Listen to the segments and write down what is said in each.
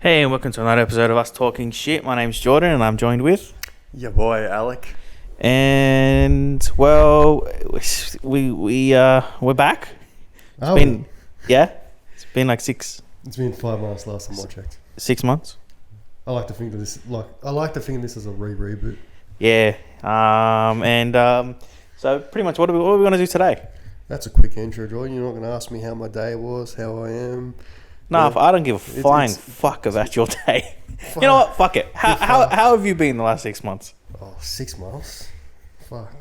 Hey, and welcome to another episode of Us Talking Shit. My name's Jordan, and I'm joined with... Your boy, Alec. And, well, we're back. Oh, It's been like it's been 5 months last time I checked. 6 months. I like to think of this as a reboot. Yeah. So pretty much what are we going to do today? That's a quick intro, Jordan. You're not going to ask me how my day was, how I am. No, Yeah. I don't give a flying fuck about your day. You know what? Fuck it. How have you been the last 6 months? Oh, 6 months? Fuck.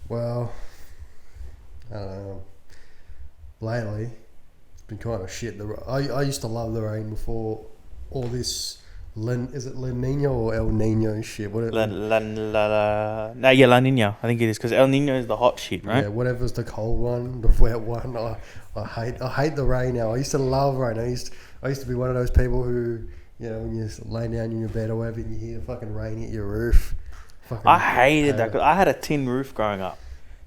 Well, I don't know. Lately, it's been kind of shit. I used to love the rain before all this. Is it La Nina or El Nino shit? La Nina. I think it is because El Nino is the hot shit, right? Yeah, whatever's the cold one, the wet one. I hate the rain now. I used to love rain. I used to be one of those people who, you know, when you're laying down in your bed or whatever, and you hear fucking rain hit your roof. I hated that because I had a tin roof growing up.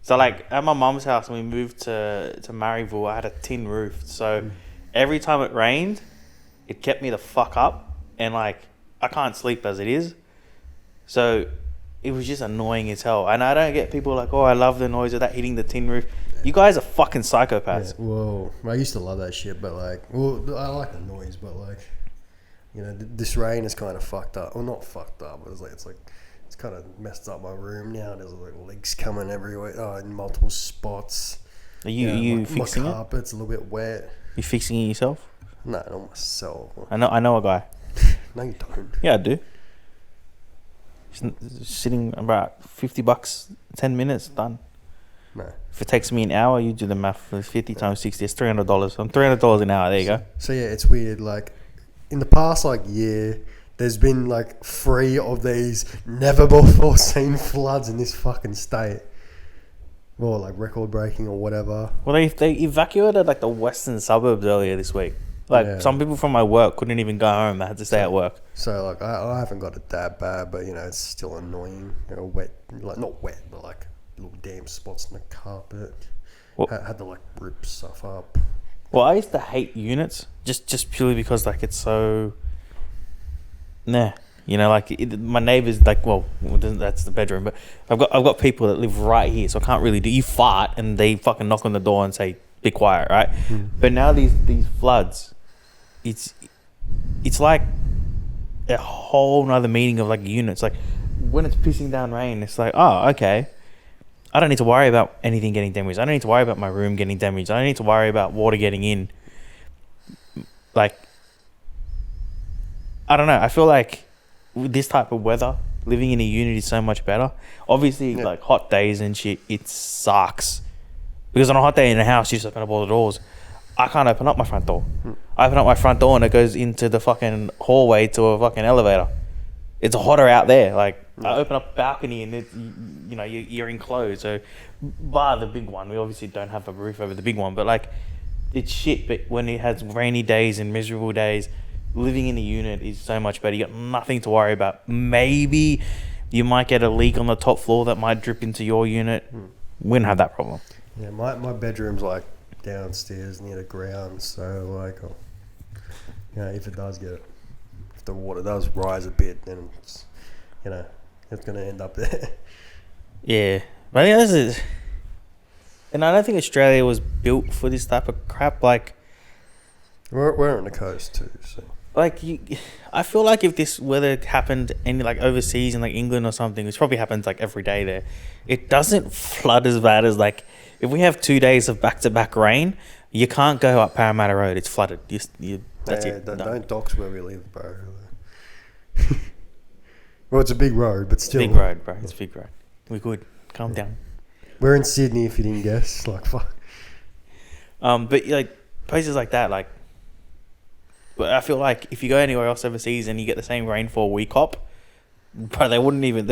So like at my mum's house when we moved to Maryville, I had a tin roof. So every time it rained, it kept me the fuck up. And like, I can't sleep as it is. So it was just annoying as hell. And I don't get people like, oh, I love the noise of that hitting the tin roof. You guys are fucking psychopaths. Yeah, well, I used to love that shit, but like, well, I like the noise, but like, you know, this rain is kind of fucked up. Well, not fucked up, but it's kind of messed up my room now. There's like leaks coming everywhere, in multiple spots. Are you fixing my carpet's a little bit wet. You fixing it yourself? No, not myself. I know a guy. No, you don't. Yeah, I do. Sitting about $50, 10 minutes, done. No. If it takes me an hour, you do the math. 50 times 60, it's $300. I'm $300 an hour. There you go. So yeah, it's weird. Like in the past year, there's been like 3 of these never before seen floods in this fucking state. Well, like record breaking or whatever. Well, they evacuated like the western suburbs earlier this week. Like some people from my work couldn't even go home. They had to stay at work. So like I haven't got it that bad, but you know it's still annoying. You know, wet, like not wet, but like little damn spots in the carpet. Had to like rip stuff up. Well, I used to hate units just purely because like it's so. Nah, you know, like my neighbors like that's the bedroom, but I've got people that live right here, so I can't really do. You fart and they fucking knock on the door and say be quiet, right? But now these floods. It's like a whole nother meaning of like units. Like when it's pissing down rain, it's like, oh, okay. I don't need to worry about anything getting damaged. I don't need to worry about my room getting damaged. I don't need to worry about water getting in. Like, I don't know. I feel like with this type of weather, living in a unit is so much better. Obviously, like hot days and shit, it sucks. Because on a hot day in the house, you just open up all the doors. I can't open up my front door. I open up my front door and it goes into the fucking hallway to a fucking elevator. It's hotter out there. Like I open up a balcony and it's, you know, you're enclosed. So bar the big one, we obviously don't have a roof over the big one, but like it's shit. But when it has rainy days and miserable days, living in a unit is so much better. You got nothing to worry about. Maybe you might get a leak on the top floor that might drip into your unit. We don't have that problem. Yeah, my bedroom's like downstairs near the ground, so like, you know, if the water does rise a bit, then it's, you know, it's gonna end up there. Yeah, but I think this is, and I don't think Australia was built for this type of crap. Like, we're on the coast too, so. Like I feel like if this weather happened in like overseas in like England or something, which probably happens like every day there, it doesn't flood as bad as like if we have 2 days of back-to-back rain, you can't go up Parramatta Road. It's flooded. That's it. Don't dox where we live, bro. Well, it's a big road, but still. Big road, bro. It's a big road. We're good. Calm down. We're in Sydney, if you didn't guess. Like fuck. But like places like that, like. But I feel like if you go anywhere else overseas and you get the same rainfall we cop, bro, they wouldn't even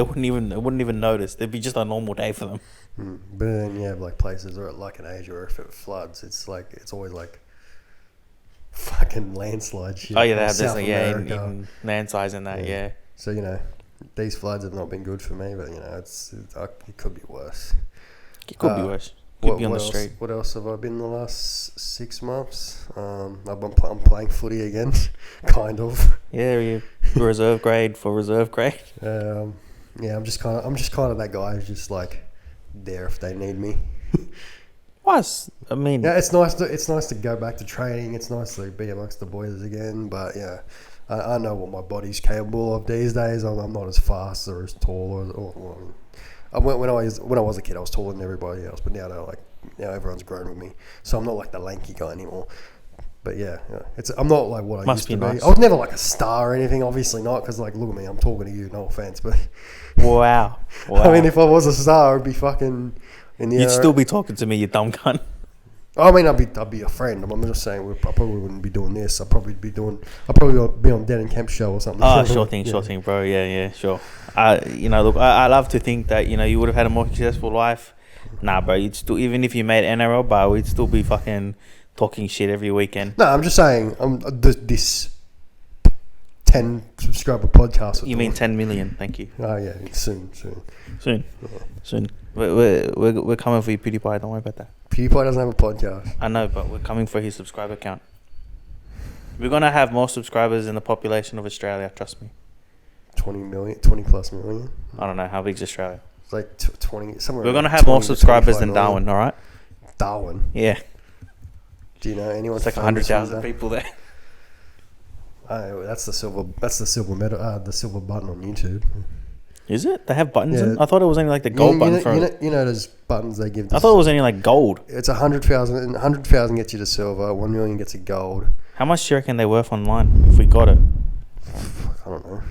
notice. It'd be just a normal day for them. But then you have like places or like in Asia where if it floods, it's always like fucking landslide shit. Oh yeah, they have South this in landslides and that, yeah. So you know, these floods have not been good for me, but you know, it could be worse. It could be worse. You'd be on the street. What else have I been the last 6 months? I'm playing footy again, kind of. Yeah, you reserve grade for reserve grade. Yeah, I'm just kind of that guy who's just like there if they need me. Was I mean? Yeah, it's nice to go back to training. It's nice to be amongst the boys again. But yeah, I know what my body's capable of these days. I'm not as fast or as tall when I was a kid, I was taller than everybody else. But now everyone's grown with me, so I'm not like the lanky guy anymore. But yeah, I'm not like what I used to be. Nice. I was never like a star or anything. Obviously not, because like look at me, I'm talking to you. No offense, but Wow. I mean, if I was a star, I'd be fucking. You'd still be talking to me, you dumb cunt. I mean, I'd be a friend. I'm just saying, I probably wouldn't be doing this. I'd probably be on Dan and Kemp's show or something. Sure thing, bro. Yeah, sure. Look, I love to think that you would have had a more successful life. Nah, bro. You'd still, even if you made NRL, bro, we'd still be fucking talking shit every weekend. No, I'm just saying, this 10 subscriber podcast. You mean 10 million? Thank you. Oh yeah, soon. We're coming for you, PewDiePie. Don't worry about that. PewDiePie doesn't have a podcast. I know, but we're coming for his subscriber count. We're gonna have more subscribers than the population of Australia. Trust me. 20 plus million. I don't know how big's Australia. It's like 20 somewhere. We're gonna have more subscribers than Darwin. All right. Darwin. Yeah. Do you know anyone? It's like 100,000 people there. That's the silver medal. The silver button on YouTube. Is it? They have buttons in? I thought it was only like the gold button. You know those buttons they give. I thought it was only like gold. It's 100,000. 100,000 gets you to silver. 1 million gets you gold. How much do you reckon they're worth online if we got it? I don't know.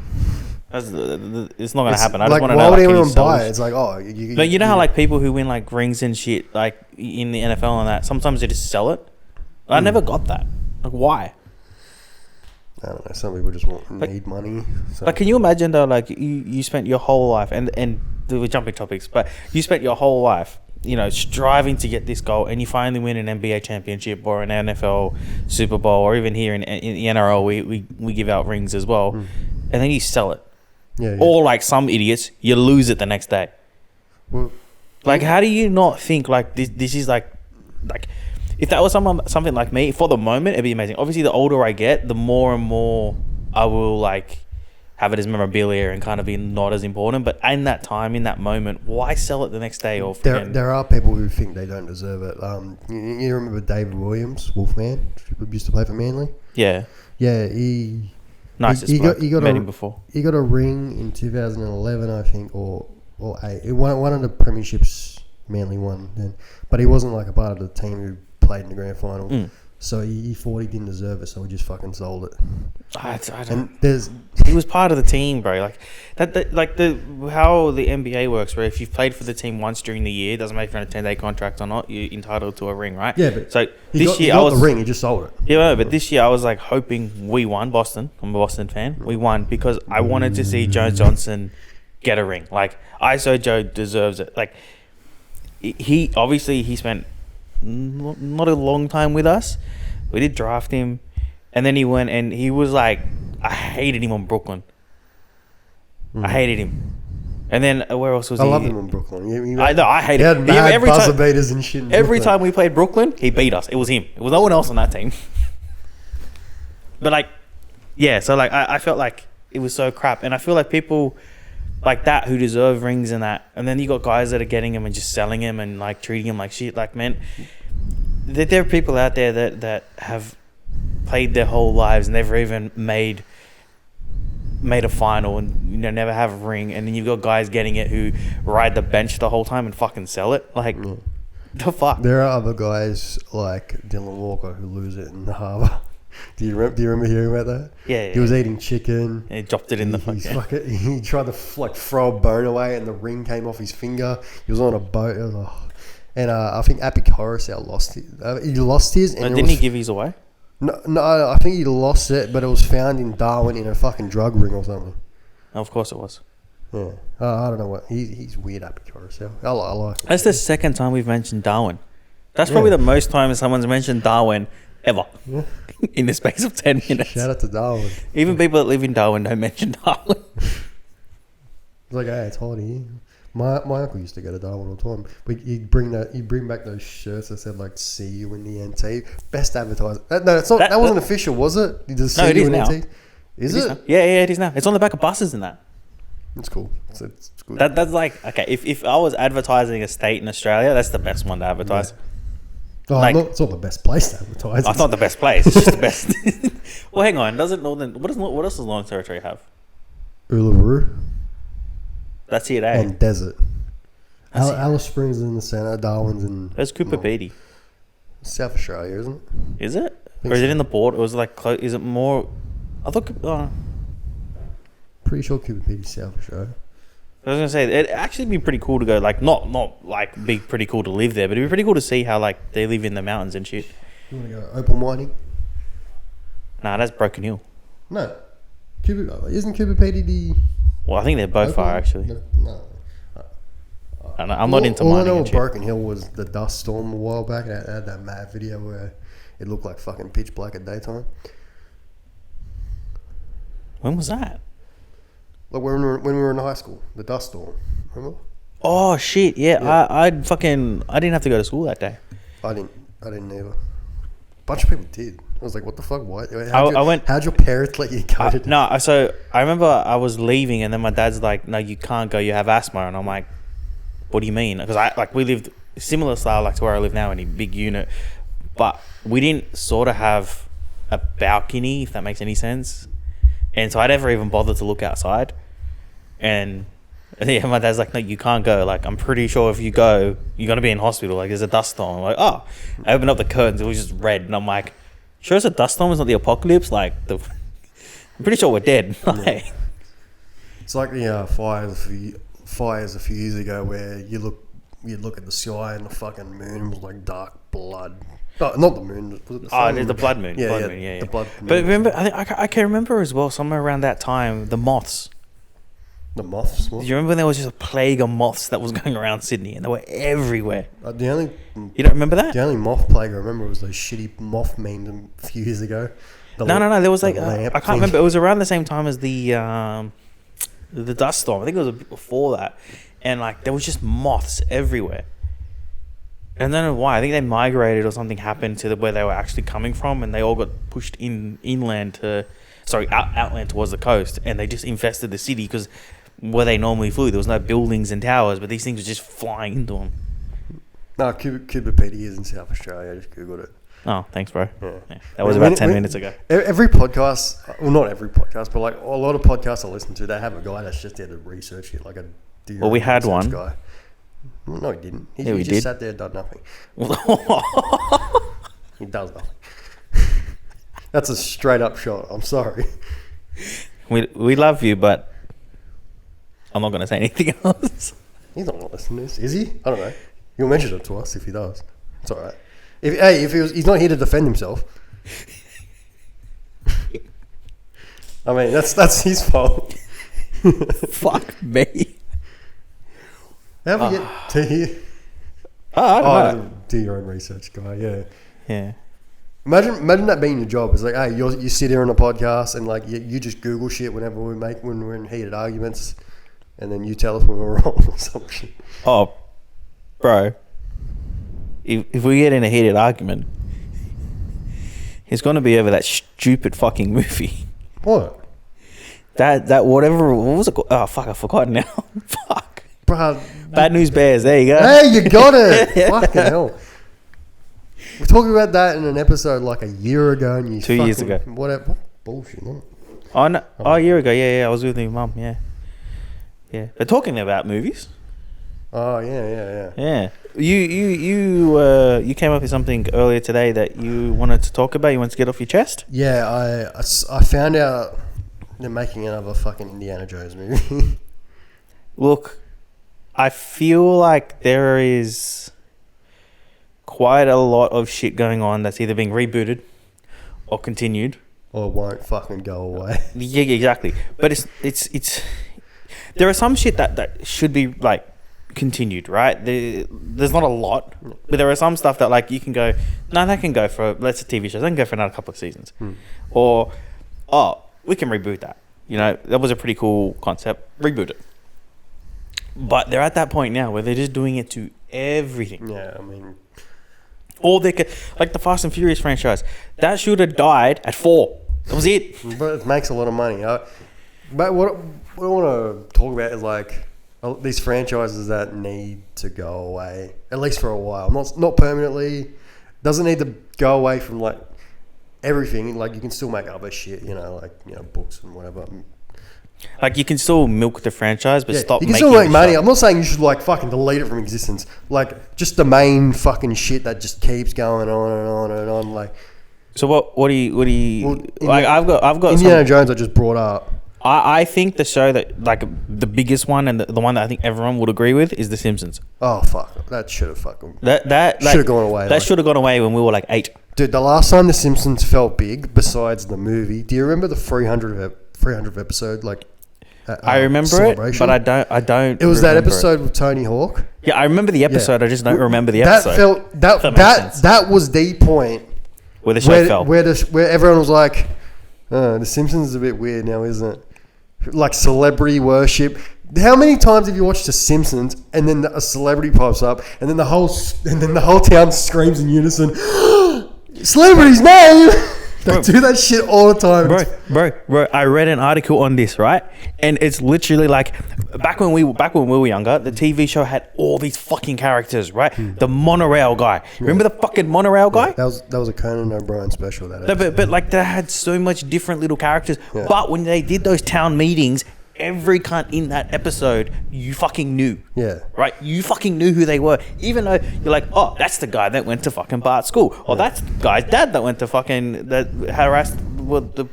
It's not gonna happen. I just want to why know. Would anyone buy it? It's like, oh, but you know how like people who win like rings and shit like in the NFL and that, sometimes they just sell it. I never got that. Like, why? I don't know. Some people just need money. So. Like, can you imagine though? Like, you spent your whole life, and we're jumping topics, but you spent your whole life, striving to get this goal, and you finally win an NBA championship or an NFL Super Bowl, or even here in the NRL, we give out rings as well, and then you sell it. Yeah. Or like some idiots, you lose it the next day. Well, like, how do you not think like this is like if that was something like me, for the moment it'd be amazing. Obviously, the older I get, the more and more I will like have it as memorabilia and kind of be not as important. But in that time, in that moment, why sell it the next day? Or there are people who think they don't deserve it. You remember David Williams, Wolfman, who used to play for Manly? Yeah. Yeah, Nicest bloke. Met him before. He got a ring in 2011, I think, or 8. One of the premierships Manly won then, but he wasn't like a part of the team who played in the grand final. So he thought he didn't deserve it, so he just fucking sold it. I don't. He was part of the team, bro. Like how the NBA works, where if you've played for the team once during the year, it doesn't matter if you're on a 10-day contract or not, you're entitled to a ring, right? Yeah, but so he got the ring. He just sold it. Yeah, but this year I was like hoping we won. Boston. I'm a Boston fan. We won because I wanted to see Joe Johnson get a ring. Like, ISO Joe deserves it. Like, he spent not a long time with us. We did draft him, and then he went and he was like, I hated him on Brooklyn. I hated him. And then where else was he? I love him on Brooklyn. I hated him. He had buzzer beaters and shit. Every time we played Brooklyn, he beat us. It was him. It was no one else on that team. But like, yeah. So like, I felt like it was so crap, and I feel like people like that who deserve rings and that, and then you got guys that are getting them and just selling them and like treating them like shit. Like, man, there are people out there that have played their whole lives and never even made a final and never have a ring, and then you've got guys getting it who ride the bench the whole time and fucking sell it. Like, the fuck. There are other guys like Dylan Walker who lose it in the harbour. Do you remember hearing about that? Yeah. He was eating chicken. And he dropped it in the fucking... He tried to throw a bone away and the ring came off his finger. He was on a boat. It was, and I think Appy Coruscant lost it. He lost his. And didn't he give his away? No, I think he lost it, but it was found in Darwin in a fucking drug ring or something. Of course it was. Yeah. I don't know what... He's weird, Appy Coruscant. I like him. That's the second time we've mentioned Darwin. That's probably the most time someone's mentioned Darwin ever. Yeah. In the space of 10 minutes. Shout out to Darwin. Even people that live in Darwin don't mention Darwin. It's like, hey, it's hot here. My uncle used to go to Darwin all the time. But he'd bring back those shirts that said like "See you in the NT." Best advertising. No, it's not. That wasn't official, was it? It No, it is now. Is it? Yeah, it is now. It's on the back of buses and that. It's cool. It's good. That's like, okay, if I was advertising a state in Australia, that's the best one to advertise. Yeah. Oh, Like- it's not the best place to advertise. It's not the best place. It's just the best. Well, hang on. What else does Northern Territory have? Uluru That's it, eh? and desert. That's it. Alice Springs is in the centre. Darwin's in Where's Cooper Pedy? South Australia, isn't it? Is it? Think Or is so. it in the border? Or is it like close? Is it more? I thought. Pretty sure Cooper Pedy, South Australia. I was gonna say it'd actually be pretty cool to go. Like not like be pretty cool to live there, but it'd be pretty cool to see how like they live in the mountains and shit. You want to go open mining? Nah, that's Broken Hill. No. Isn't Cooper Pedy the... Well, I think they're both far actually. No. I'm not into all I mining know and of shit. Broken Hill was the dust storm a while back. It had that mad video where it looked like fucking pitch black at daytime. When was that? Like when we were in high school, the dust storm. Remember? Oh shit! Yeah, Yeah. I didn't have to go to school that day. I didn't either. A bunch of people did. I was like, what the fuck? What? How'd your parents let you go to No, so I remember I was leaving, and then my dad's like, "No, you can't go. You have asthma." And I'm like, "What do you mean?" Because we lived similar style like to where I live now in a big unit, but we didn't sort of have a balcony, if that makes any sense. And so I never even bothered to look outside. And yeah, my dad's like, "No, you can't go. Like, I'm pretty sure if you go, you're gonna be in hospital. Like, there's a dust storm." I'm like, oh, I opened up the curtains. It was just red, and I'm like, "Sure, it's a dust storm. It's not the apocalypse. Like, I'm pretty sure we're dead." Like, It's like the fires a few years ago where you'd look at the sky and the fucking moon was like dark blood. No, not the moon. Was it the sun? there's the blood moon. Yeah, blood yeah, moon, yeah. the blood But moon. remember, I can remember as well. Somewhere around that time, the moths. The moths. Do you remember when there was just a plague of moths that was going around Sydney, and they were everywhere? The only You don't remember that? The only moth plague I remember was those shitty moth memes a few years ago. No. There was like the I lamp can't thing. remember. It was around the same time as the dust storm. I think it was a bit before that, and like there was just moths everywhere. And I don't know why. I think they migrated or something happened to where they were actually coming from, and they all got pushed outland towards the coast, and they just infested the city because where they normally flew, there was no buildings and towers, but these things were just flying into them. No, Cooper Pedy is in South Australia. I just googled it. Oh, thanks, bro. Yeah. Yeah, that was about 10 minutes ago. Every podcast, well, not every podcast, but like a lot of podcasts I listen to, they have a guy that's just there to research it, like a. Well, we had research one. Guy. Well, no, he didn't. He Yeah, we just did. sat there and done nothing. He does nothing. That's a straight up shot. I'm sorry. we love you, but I'm not going to say anything else. He's not going to listen to this, is he? I don't know. He'll mention it to us if he does. It's all right. If he's not here to defend himself. I mean, that's his fault. Fuck me. How do you get to here? I don't know. Do your own research, guy. Yeah. Yeah. Imagine that being your job. It's like, hey, you sit here on a podcast and like you just Google shit when we're in heated arguments, and then you tell us when we're wrong or some shit. Oh, bro. If we get in a heated argument, it's going to be over that stupid fucking movie. What? That whatever, what was it called? Oh, fuck, I forgot now. Fuck. Bruh. Bad News Bears, there you go. Hey, you got it. Fucking hell. We're talking about that in an episode like a year ago, and you 2 years ago. Whatever. What bullshit, man. Oh, no. Oh, a year ago, yeah, I was with my mum, yeah. Yeah. They're talking about movies. Oh yeah. Yeah. You came up with something earlier today that you wanted to talk about. You wanted to get off your chest? Yeah, I found out they're making another fucking Indiana Jones movie. Look, I feel like there is quite a lot of shit going on that's either being rebooted or continued. Or won't fucking go away. Yeah, exactly. But it's there are some shit that should be like continued, right? There's not a lot, but there are some stuff that like you can go, no, that can go for, let's say TV shows, that can go for another couple of seasons. Or, oh, we can reboot that. You know, that was a pretty cool concept. Reboot it. But they're at that point now where they're just doing it to everything. Yeah, I mean, All they could, like the Fast and Furious franchise, that should have died at 4. That was it. but it makes a lot of money. But what I want to talk about is like these franchises that need to go away, at least for a while. Not permanently. Doesn't need to go away from like everything. Like you can still make other shit, books and whatever. Like you can still milk the franchise, but stop. You can making still make money. stuff. I'm not saying you should like fucking delete it from existence. Like just the main fucking shit that just keeps going on and on and on. Like So what do you Well, like? I've got Indiana Jones. I just brought up. I think the show that like the biggest one and the one that I think everyone would agree with is The Simpsons. Oh fuck! That should have fucking That should have gone away. That should have gone away when we were like 8. Dude, the last time The Simpsons felt big, besides the movie, do you remember the 300th episode? Like, I remember it, but I don't. It was that remember episode with Tony Hawk. Yeah, I remember the episode. I just don't remember the That episode. that was the point Where the show fell. where everyone was like, The Simpsons is a bit weird now, isn't it? Like celebrity worship. How many times have you watched The Simpsons and then a celebrity pops up and then the whole town screams in unison, "Celebrity's name!" They do that shit all the time. Bro, I read an article on this, right? And it's literally like back when we were younger, the TV show had all these fucking characters, right? The monorail guy. Remember the fucking monorail guy? That was a Conan O'Brien special. But like they had so much different little characters. Yeah. But when they did those town meetings, every cunt in that episode, you fucking knew. Yeah. Right? You fucking knew who they were. Even though you're like, oh, that's the guy that went to fucking Bart school. Or that's the guy's dad that went to fucking, that harassed the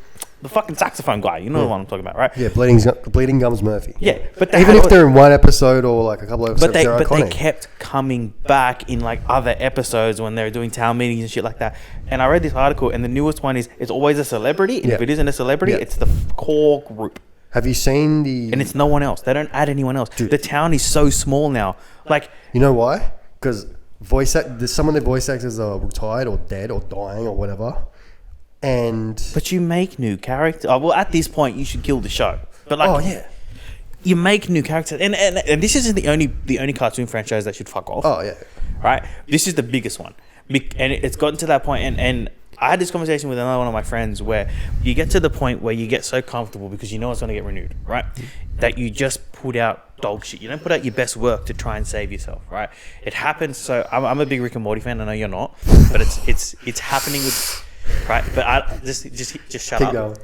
fucking saxophone guy. You know the one I'm talking about, right? Yeah, Bleeding Gums Murphy. Yeah. But even if they're in one episode or like a couple of episodes, but they're they iconic. kept coming back in like other episodes when they were doing town meetings and shit like that. And I read this article, and the newest one is it's always a celebrity. And if it isn't a celebrity, it's the core group. Have you seen the... And it's no one else. They don't add anyone else. Dude. The town is so small now. Like, you know why? Because some of the voice actors are retired or dead or dying or whatever. But you make new characters. Oh, well, at this point, you should kill the show. But like, oh yeah, you make new characters, and this isn't the only cartoon franchise that should fuck off. Oh yeah, right. This is the biggest one, and it's gotten to that point, and I had this conversation with another one of my friends where you get to the point where you get so comfortable because you know it's going to get renewed, right? That you just put out dog shit. You don't put out your best work to try and save yourself, right? It happens. So I'm a big Rick and Morty fan. I know you're not, but it's happening with, right? But I just shut Keep up. going.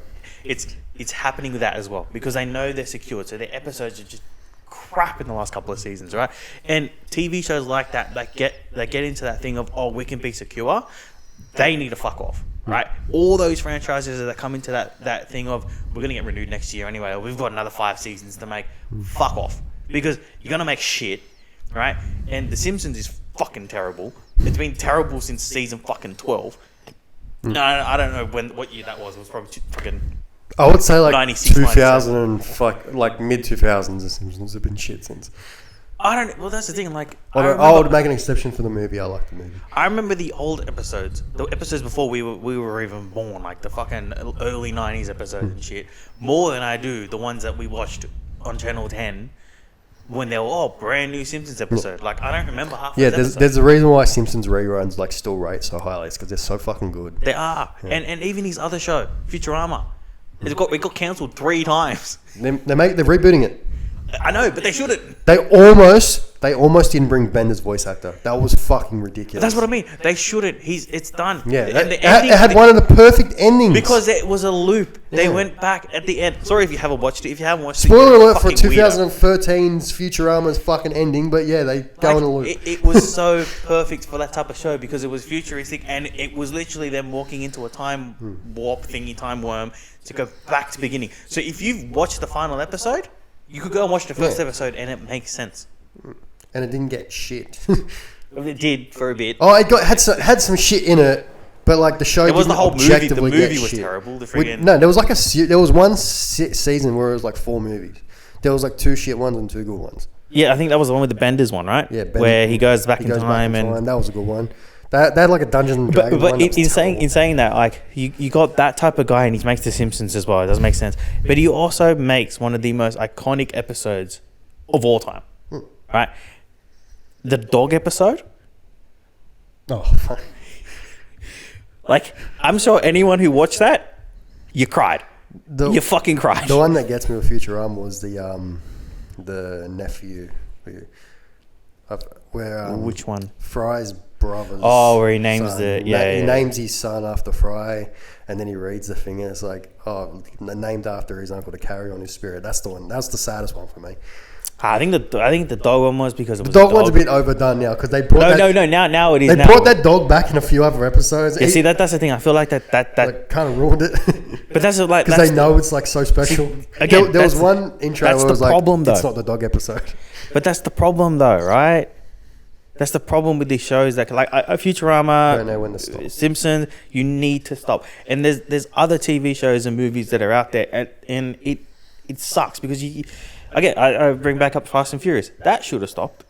It's happening with that as well because they know they're secured. So their episodes are just crap in the last couple of seasons, right? And TV shows like that, they get into that thing of, oh, we can be secure. They need to fuck off, right? All those franchises that come into that thing of, we're going to get renewed next year anyway, or we've got another 5 seasons to make, fuck off. Because you're going to make shit, right? And The Simpsons is fucking terrible. It's been terrible since season fucking 12. No, I don't know what year that was. It was probably fucking... I would say like 96, 2000 and like mid 2000s. The Simpsons have been shit since. Well, that's the thing. Like, I would make an exception for the movie. I like the movie. I remember the old episodes, the episodes before we were even born, like the fucking early 90s episodes and shit, more than I do the ones that we watched on Channel 10 when they were brand new Simpsons episode. Like, I don't remember half. Yeah, there's a reason why Simpsons reruns like still rate so highly. It's because they're so fucking good. They are, and even his other show, Futurama, it got cancelled 3 times. They're rebooting it. I know, but they shouldn't. They almost didn't bring Bender's voice actor. That was fucking ridiculous. That's what I mean. They shouldn't. It's done. Yeah, and it had one of the perfect endings. Because it was a loop. They went back at the end. Sorry if you haven't watched it. If you haven't watched Spoiler it, alert for 2013's Futurama's fucking ending. But yeah, they go in a loop. It was so perfect for that type of show because it was futuristic and it was literally them walking into a time warp thingy, time worm to go back to beginning. So if you've watched the final episode, you could go and watch the first episode and it makes sense. And it didn't get shit. It did for a bit. Oh, it had some shit in it, but like the show. It was the didn't whole movie. The objectively movie get was shit. terrible. The friggin' No, there was like there was one season where it was like 4 movies. There was like 2 shit ones and 2 good ones. Yeah, I think that was the one with the Benders one, right? Yeah, where he goes back in time and that was a good one. They had like a Dungeons and Dragons but one. in saying that, like you got that type of guy and he makes The Simpsons as well. It doesn't make sense. But he also makes one of the most iconic episodes of all time. right? The dog episode, Oh, fuck. like, I'm sure anyone who watched that, you cried. You fucking cried. The one that gets me with Futurama was the nephew where Which one? Fry's brothers. Oh, where he names son. He names his son after Fry, and then he reads the thing, and it's like, oh, named after his uncle to carry on his spirit. That's the one. That's the saddest one for me. I think the dog one was because it was the dog one's a bit overdone now because they brought no. Now it is. They brought that dog back in a few other episodes. Yeah, see, that's the thing. I feel like that like, kind of ruined it. But that's like because they know it's like so special. See, again, there was one intro where it was problem, like, though. it's not the dog episode. But that's the problem, though, right? That's the problem with these shows. That like Futurama, I don't know when to stop. Simpsons, you need to stop. And there's other TV shows and movies that are out there, and it sucks because I bring back up Fast and Furious. That should have stopped.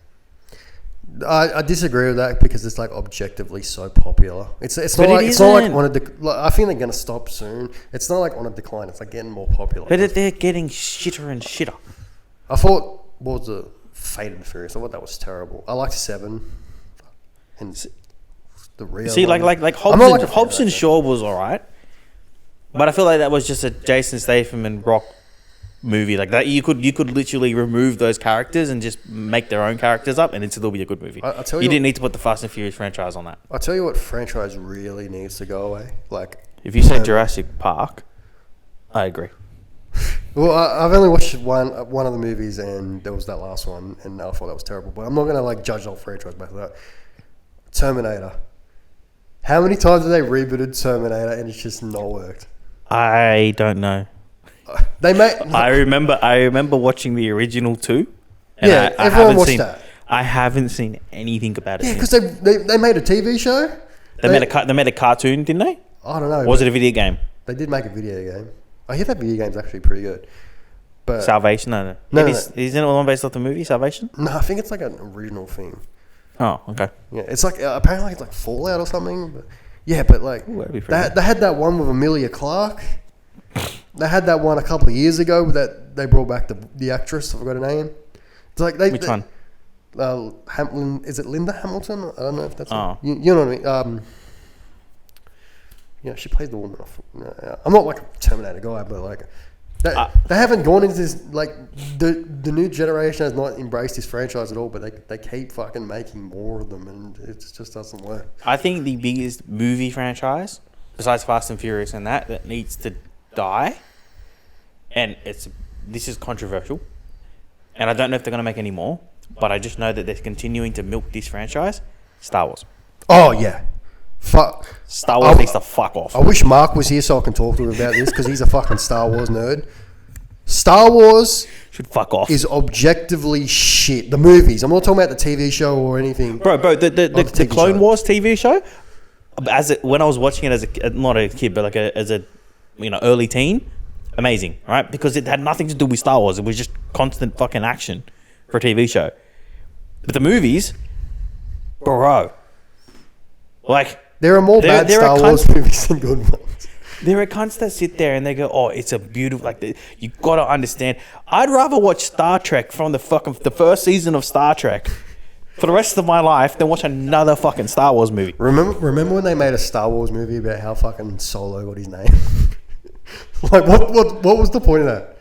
I disagree with that because it's like objectively so popular. It's not like on a I think they're gonna stop soon. It's not like on a decline. It's like getting more popular. But they're getting shitter and shitter. I thought what was the Fate and Furious? I thought that was terrible. I liked 7 and the real. See, one. like Hobbs and Shaw was alright, but I feel like that was just a Jason Statham and Rock movie. Like that, you could literally remove those characters and just make their own characters up, and it'd still be a good movie. I tell you didn't need to put the Fast and Furious franchise on that. I'll tell you what franchise really needs to go away. Like if you say Jurassic Park, I agree. Well, I've only watched one of the movies, and there was that last one, and I thought that was terrible. But I'm not gonna like judge the whole franchise back to that. Terminator. How many times have they rebooted Terminator and it's just not worked? I don't know. They made. I remember watching the original 2. And yeah, everyone watched that. I haven't seen anything about it. Yeah, because they made a TV show. They made a cartoon, didn't they? I don't know. Or was it a video game? They did make a video game. I hear that video game's actually pretty good. But Salvation? No. Isn't it one based off the movie Salvation? No, I think it's like an original thing. Oh, okay. Yeah, it's like apparently it's like Fallout or something. But yeah, but like they had that one with Emilia Clarke. They had that one a couple of years ago that they brought back the actress. I forgot her name. It's like which one? Hamilton. Is it Linda Hamilton? I don't know if that's. Oh. You know what I mean. Yeah, she plays the woman. I'm not like a Terminator guy, but like they haven't gone into this. Like the new generation has not embraced this franchise at all. But they keep fucking making more of them, and it just doesn't work. I think the biggest movie franchise besides Fast and Furious and that needs to die, and this is controversial, and I don't know if they're gonna make any more. But I just know that they're continuing to milk this franchise. Star Wars. Oh yeah. Fuck. Star Wars needs to fuck off. I wish Mark was here so I can talk to him about this because he's a fucking Star Wars nerd. Star Wars should fuck off. Is objectively shit. The movies. I'm not talking about the TV show or anything. Bro, the Clone Wars TV show. When I was watching it not a kid, but like as a early teen, amazing, right? Because it had nothing to do with Star Wars. It was just constant fucking action for a TV show. But the movies, bro, like. There are more bad Star Wars movies than good ones. There are cunts that sit there and they go, "Oh, it's a beautiful." You gotta understand. I'd rather watch Star Trek from the first season of Star Trek for the rest of my life than watch another fucking Star Wars movie. Remember when they made a Star Wars movie about how fucking Solo got his name? Like what was the point of that?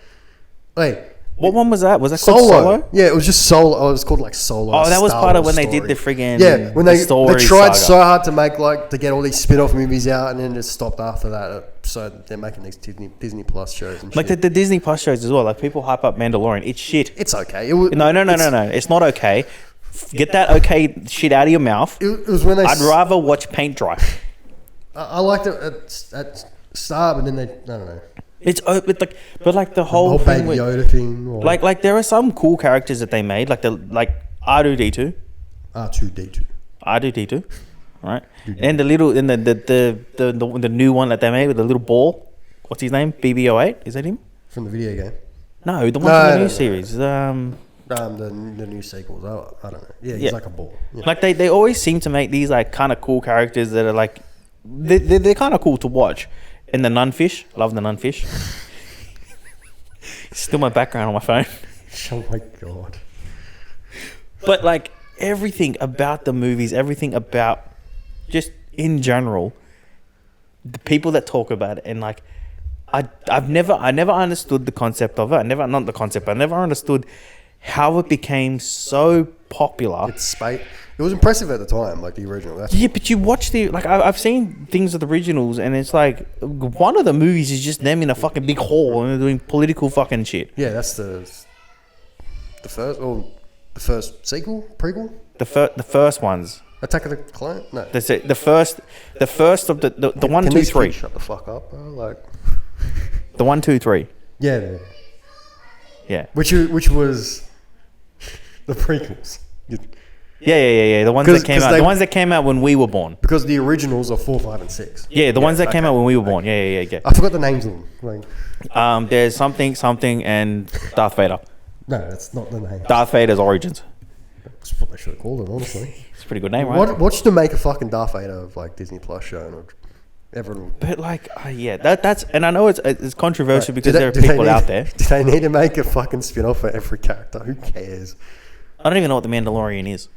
Like. What one was that? Was that called Solo? Yeah, it was just Solo. Oh, it was called like Solo. Oh, that was part of when they did the friggin' when they tried saga. so hard to make to get all these spin-off movies out, and then just stopped after that. So they're making these Disney Plus shows and like shit. the Disney Plus shows as well. Like people hype up Mandalorian. It's shit. It's okay. No. It's not okay. Get that okay shit out of your mouth. It was when I'd rather watch paint dry. I liked it at start, but then I don't know. It's but the whole thing Baby Yoda thing. Or like there are some cool characters that they made, like R2D2. R2D2, right? And the little and the new one that they made with the little ball. What's his name? BB-08. Is that him? From the video game. No, the one from the new series. The new sequels. I don't know. Yeah, he's like a ball. Yeah. Like they always seem to make these like kind of cool characters that are like they're kind of cool to watch. And the Nunfish. Love the Nunfish. Still my background on my phone. Oh my god. But like everything about the movies, everything about just in general, the people that talk about it, and like I never understood the concept of it. I never understood how it became so popular. It was impressive at the time, like the original. Yeah, but you watch I've seen things of the originals, and it's like one of the movies is just them in a fucking big hall and they're doing political fucking shit. Yeah, that's the first sequel, prequel. The first ones. Attack of the Clone. No, That's it. The first of the 1, 2, 3. Shut the fuck up, bro. Like The 1, 2, 3. yeah. Yeah. Which was the prequels. Yeah. The ones that came out. The ones that came out when we were born. Because the originals are 4, 5, and 6. Yeah, the ones that came out when we were born. Yeah. I forgot the names of them. Like, there's something, and Darth Vader. no, that's not the name. Darth Vader's origins. That's what they should have called it, honestly. It's a pretty good name, right? Watch them make a fucking Darth Vader of like Disney Plus show, and everyone. But like, yeah, that's, and I know it's controversial Right. because there are people out there. Do they need to make a fucking spin-off for every character? Who cares? I don't even know what the Mandalorian is.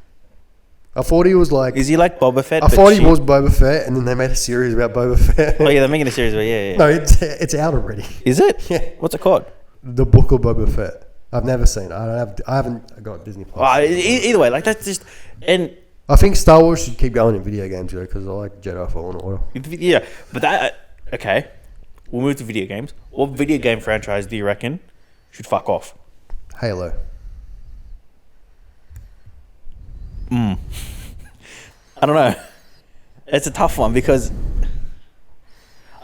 I thought he was like. Is he like Boba Fett? I thought he was Boba Fett, and then they made a series about Boba Fett. Oh yeah, they're making a series of it. Yeah. No, it's out already. Is it? Yeah. What's it called? The Book of Boba Fett. I've never seen it. I haven't got Disney Plus. Either way, like that's just, and I think Star Wars should keep going in video games, because I like Jedi Fallen Order. yeah, but okay. We'll move to video games. What video game franchise do you reckon should fuck off? Halo. I don't know. It's a tough one because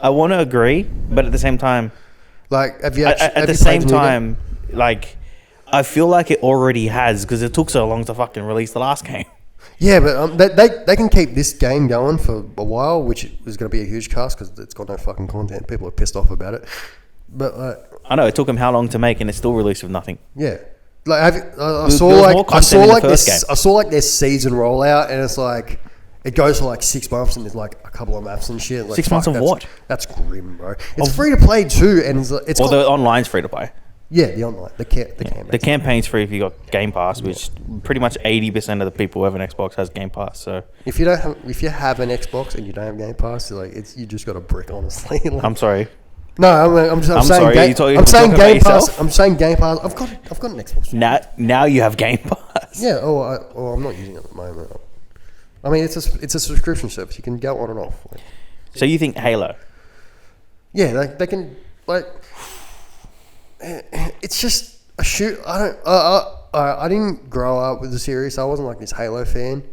I want to agree, but at the same time, Like, have you like, I feel like it already has because it took so long to fucking release the last game. Yeah, but they can keep this game going for a while, which is going to be a huge cost because it's got no fucking content. People are pissed off about it. But I know it took them how long to make, and it's still released with nothing. Yeah, like I saw like their season rollout, and it's like it goes for like 6 months, and there's like a couple of maps and shit. Like, 6 months of what? That's grim, bro. It's free to play too, and it's Well, the online's free to play. Yeah, the online, the campaign. The campaign's free if you got Game Pass, which pretty much 80% of the people who have an Xbox has Game Pass. So if you have an Xbox and you don't have Game Pass, you just got a brick, honestly. Like, I'm sorry. No, I'm saying sorry, I'm saying Game Pass. I'm saying Game Pass. I've got an Xbox. Now you have Game Pass. Yeah. I'm not using it at the moment. I mean, it's a subscription service. You can go on and off. Like, So you think Halo? Yeah, they can like. It's just a shoot. I didn't grow up with the series. I wasn't like this Halo fan,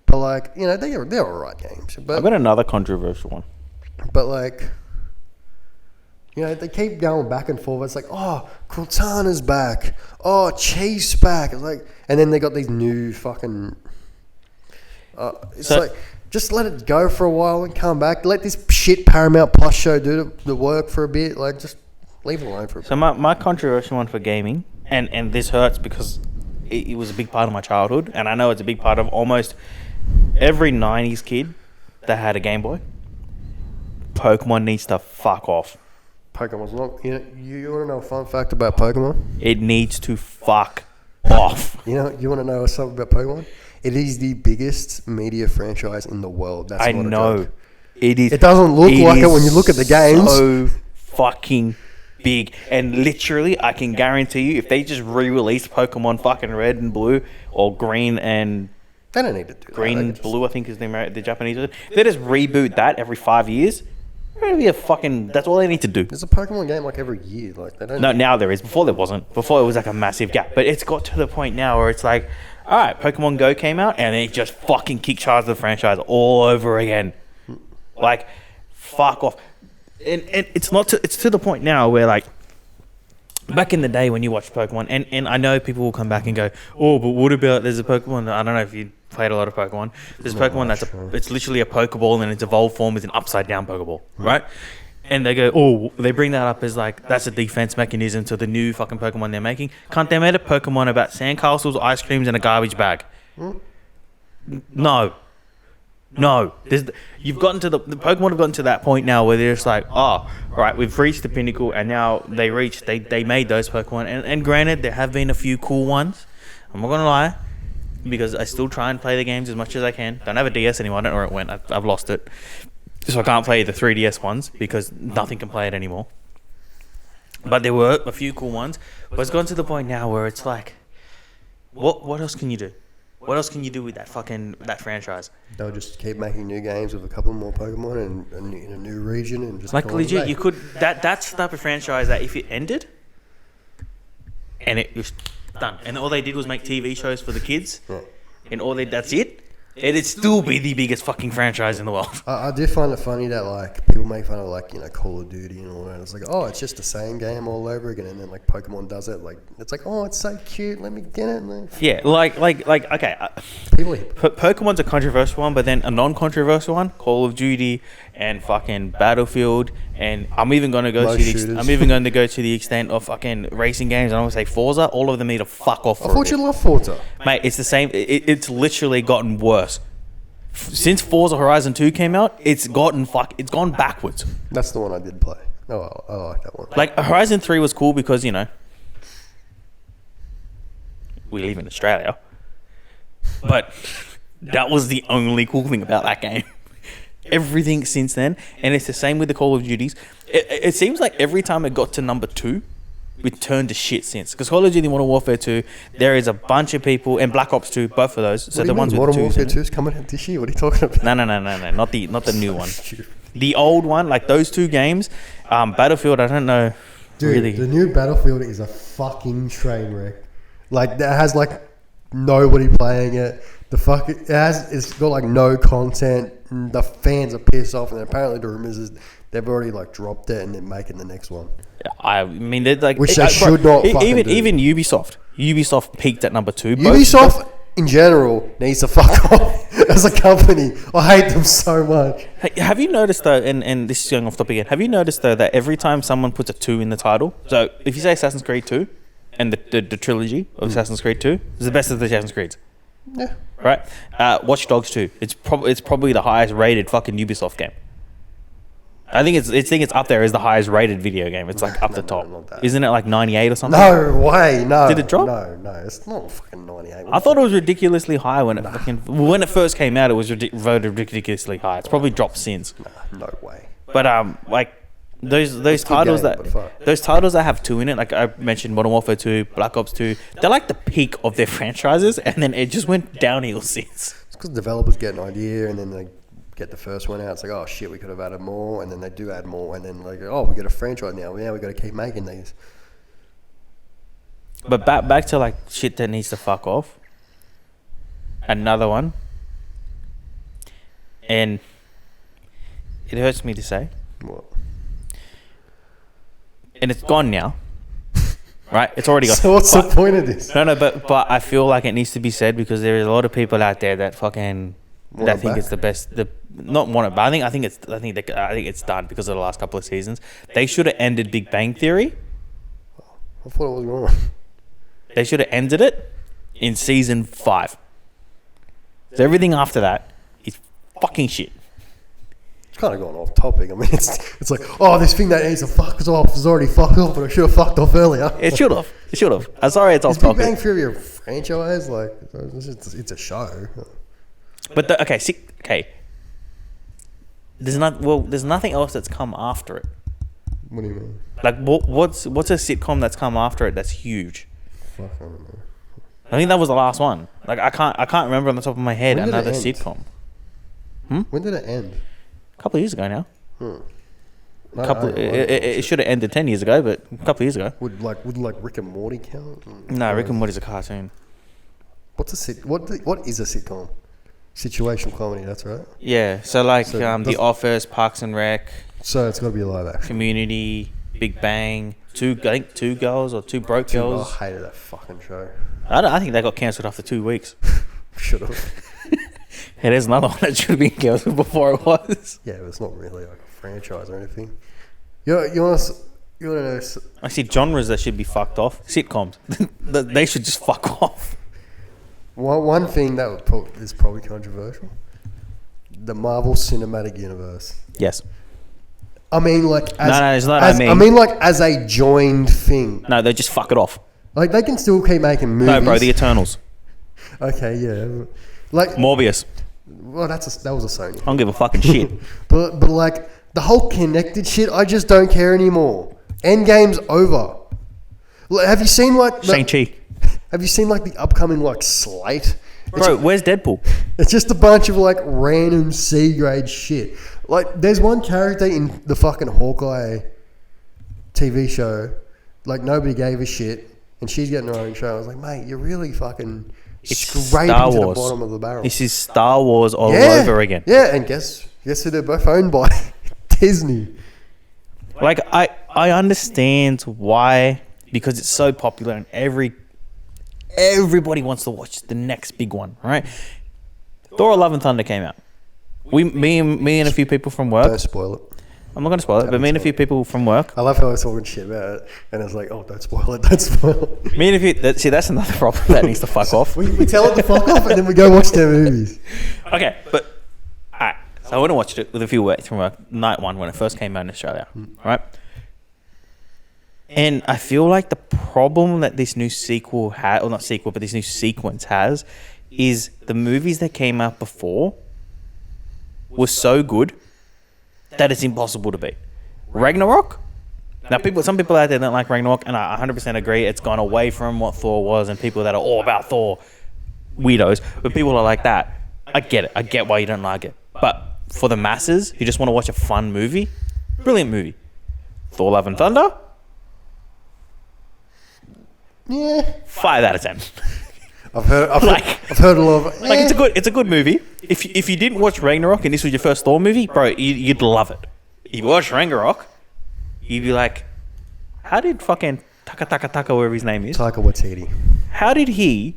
but like they're alright games. But I've got another controversial one. But like, they keep going back and forth. It's like, oh, Cortana's back. Oh, Chief's back. It's like, and then they got these new fucking. Like, just let it go for a while and come back. Let this shit Paramount Plus show do the work for a bit. Like, just leave it alone for a bit. So my controversial one for gaming, and this hurts because it was a big part of my childhood, and I know it's a big part of almost every 90s kid that had a Game Boy. Pokemon needs to fuck off. Pokemon's not. You want to know a fun fact about Pokemon? It needs to fuck off. You want to know something about Pokemon? It is the biggest media franchise in the world. That's I not a know. joke. It is. It doesn't look like it when you look at the games. So fucking big, and literally, I can guarantee you, if they just re-release Pokemon fucking Red and Blue or Green and they don't need to do Green Blue, I think is the Japanese one. They just reboot that every 5 years. Be a fucking. That's all they need to do. There's a Pokemon game like every year. Like they don't. No, now there is. Before there wasn't. Before it was like a massive gap. But it's got to the point now where it's like, all right, Pokemon Go came out and it just fucking kickstarted the franchise all over again. Like, fuck off. And it's not. It's to the point now where like, back in the day when you watched Pokemon, and I know people will come back and go, oh, but what about there's a Pokemon? I don't know if you played a lot of Pokemon. There's a Pokemon it's literally a Pokeball and its evolved form is an upside down Pokeball, right? And they go, oh, they bring that up as like that's a defense mechanism to the new fucking Pokemon they're making. Can't they made a Pokemon about sandcastles, ice creams, and a garbage bag? No. You've gotten to the Pokemon have gotten to that point now where they're just like, oh, right, we've reached the pinnacle, and now they made those Pokemon, and granted there have been a few cool ones. I'm not gonna lie, because I still try and play the games as much as I can. Don't have a DS anymore. I don't know where it went. I've lost it. So I can't play the 3DS ones because nothing can play it anymore. But there were a few cool ones. But it's gone to the point now where it's like, what else can you do? What else can you do with that franchise? They'll just keep making new games with a couple more Pokemon and in a new region and just like legit. You could that's the type of franchise that if it ended and it was done, and all they did was make TV shows for the kids, and that's it. It'd still be the biggest fucking franchise in the world. I do find it funny that like people make fun of like Call of Duty and all that. It's like, oh, it's just the same game all over again, and then like Pokemon does it. Like it's like, oh, it's so cute. Let me get it. Yeah, like okay. Pokemon's a controversial one, but then a non-controversial one, Call of Duty and fucking Battlefield, and I'm even going to go to the extent of fucking racing games. And I'm going to say Forza. All of them need to fuck off. I thought you loved Forza, mate. It's the same. It's literally gotten worse. Since Forza Horizon 2 came out, it's gone backwards. That's the one I did play. Oh, I like that one. Like Horizon 3 was cool because, we live in Australia. But that was the only cool thing about that game. Everything since then, and it's the same with the Call of Duties. It seems like every time it got to number 2, we turned to shit since. Because Call of Duty Modern Warfare 2, there is a bunch of people, and Black Ops 2, both of those. So the ones with Modern Warfare 2 is coming out this year. What are you talking about? No, not the new one. The old one, like those two games. Battlefield, I don't know. Dude, really. The new Battlefield is a fucking train wreck. Like that has like nobody playing it. It's got like no content. The fans are pissed off, and apparently the rumors is they've already like dropped it and they're making the next one. I mean, they're like, which they should not. Even Ubisoft peaked at number 2. Ubisoft in general needs to fuck off as a company. I hate them so much. Hey, have you noticed though? And this is going off topic again. Have you noticed though that every time someone puts a 2 in the title, so if you say Assassin's Creed 2 and the trilogy of Assassin's Creed 2 is the best of the Assassin's Creeds. Yeah. Right. Watch Dogs 2. It's probably the highest rated fucking Ubisoft game. I think it's up there as the highest rated video game. It's like up the top. Isn't it like 98 or something? No way, no. Did it drop? No, it's not fucking 98. I thought it was ridiculously high when it first came out. It was voted ridiculously high. It's probably dropped since. No way. But like those titles that have 2 in it, like I mentioned, Modern Warfare 2, Black Ops 2, they're like the peak of their franchises, and then it just went downhill since. It's because developers get an idea and then they get the first one out. It's like, oh shit, we could have added more, and then they do add more, and then like, oh, we got a franchise now. We got to keep making these. But back to like shit that needs to fuck off. Another one, and it hurts me to say. What? And it's gone now, right? It's already gone. So what's the point of this? No, but I feel like it needs to be said because there is a lot of people out there that fucking that think it's the best. Not want it, but I think it's done because of the last couple of seasons. They should have ended Big Bang Theory. I thought it was gone. They should have ended it in season 5. So everything after that is fucking shit. It's kind of gone off topic. I mean, it's like, oh, this thing that needs to fuck us off is already fucked off, but I should have fucked off earlier. It should have. I'm sorry, it's off topic. Big Bang Theory a franchise? Like, it's a show. But okay. There's nothing else that's come after it. What do you mean? Like, what's a sitcom that's come after it that's huge? Fuck, I don't know. I think that was the last one. Like, I can't remember on the top of my head another sitcom. When did it end? A couple of years ago now. It should have ended 10 years ago, but a couple of years ago. Would Rick and Morty count? No, Rick and Morty's a cartoon. What is a sitcom? Situational comedy, that's right. Yeah, so The Office, Parks and Rec. So it's got to be a live action. Community, Big Bang, Two Girls or Two Broke Girls. I hated that fucking show. I think they got cancelled after 2 weeks. Should have. Hey, there's another one that should have been cancelled before it was. Yeah, but it's not really like a franchise or anything. You want to know? I see genres that should be fucked off. Sitcoms. They should just fuck off. One thing that is probably controversial: the Marvel Cinematic Universe. Yes. I mean, like, it's not. I mean, like, as a joined thing. No, they just fuck it off. Like, they can still keep making movies. No, bro, the Eternals. Okay, yeah. Like, Morbius. well, that was a Sony. I don't give a fucking shit. but like the whole connected shit, I just don't care anymore. Endgame's over. Like, have you seen like Shang-Chi. Have you seen like the upcoming like slate? Bro, where's Deadpool? It's just a bunch of like random C grade shit. Like, there's one character in the fucking Hawkeye TV show, like nobody gave a shit, and she's getting her own show. I was like, mate, you're really fucking scraping Star to the Wars. bottom of the barrel. This is Star Wars all over again. Yeah, and guess who they're both owned by? Disney. Like, I understand why, because it's so popular and everybody wants to watch the next big one, right? Thor: Love and Thunder came out. Me and a few people from work. Don't spoil it. I'm not going to spoil it, but me and a few people from work. I love how I was talking shit about it, and I was like, oh, don't spoil it, don't spoil it. Me and a few. See, that's another problem that needs to fuck off. We tell it to fuck off, and then we go watch their movies. Okay, but alright. So I went and watched it with a few works from work, night one when it first came out in Australia, right? And I feel like the problem that this new sequel had, or not sequel, but this new sequence has, is the movies that came out before were so good that it's impossible to beat. Ragnarok. Now, some people out there don't like Ragnarok, and I 100% agree. It's gone away from what Thor was, and people that are all about Thor, weirdos. But people are like that. I get it. I get why you don't like it. But for the masses who just want to watch a fun movie, brilliant movie. Thor: Love and Thunder. Yeah. 5 out of 10. I've heard a lot of... Like, it's a good movie. If you didn't watch Ragnarok and this was your first Thor movie, bro, you'd love it. If you watch Ragnarok, you'd be like, how did fucking Taka, whatever his name is, Taika Waititi. how did he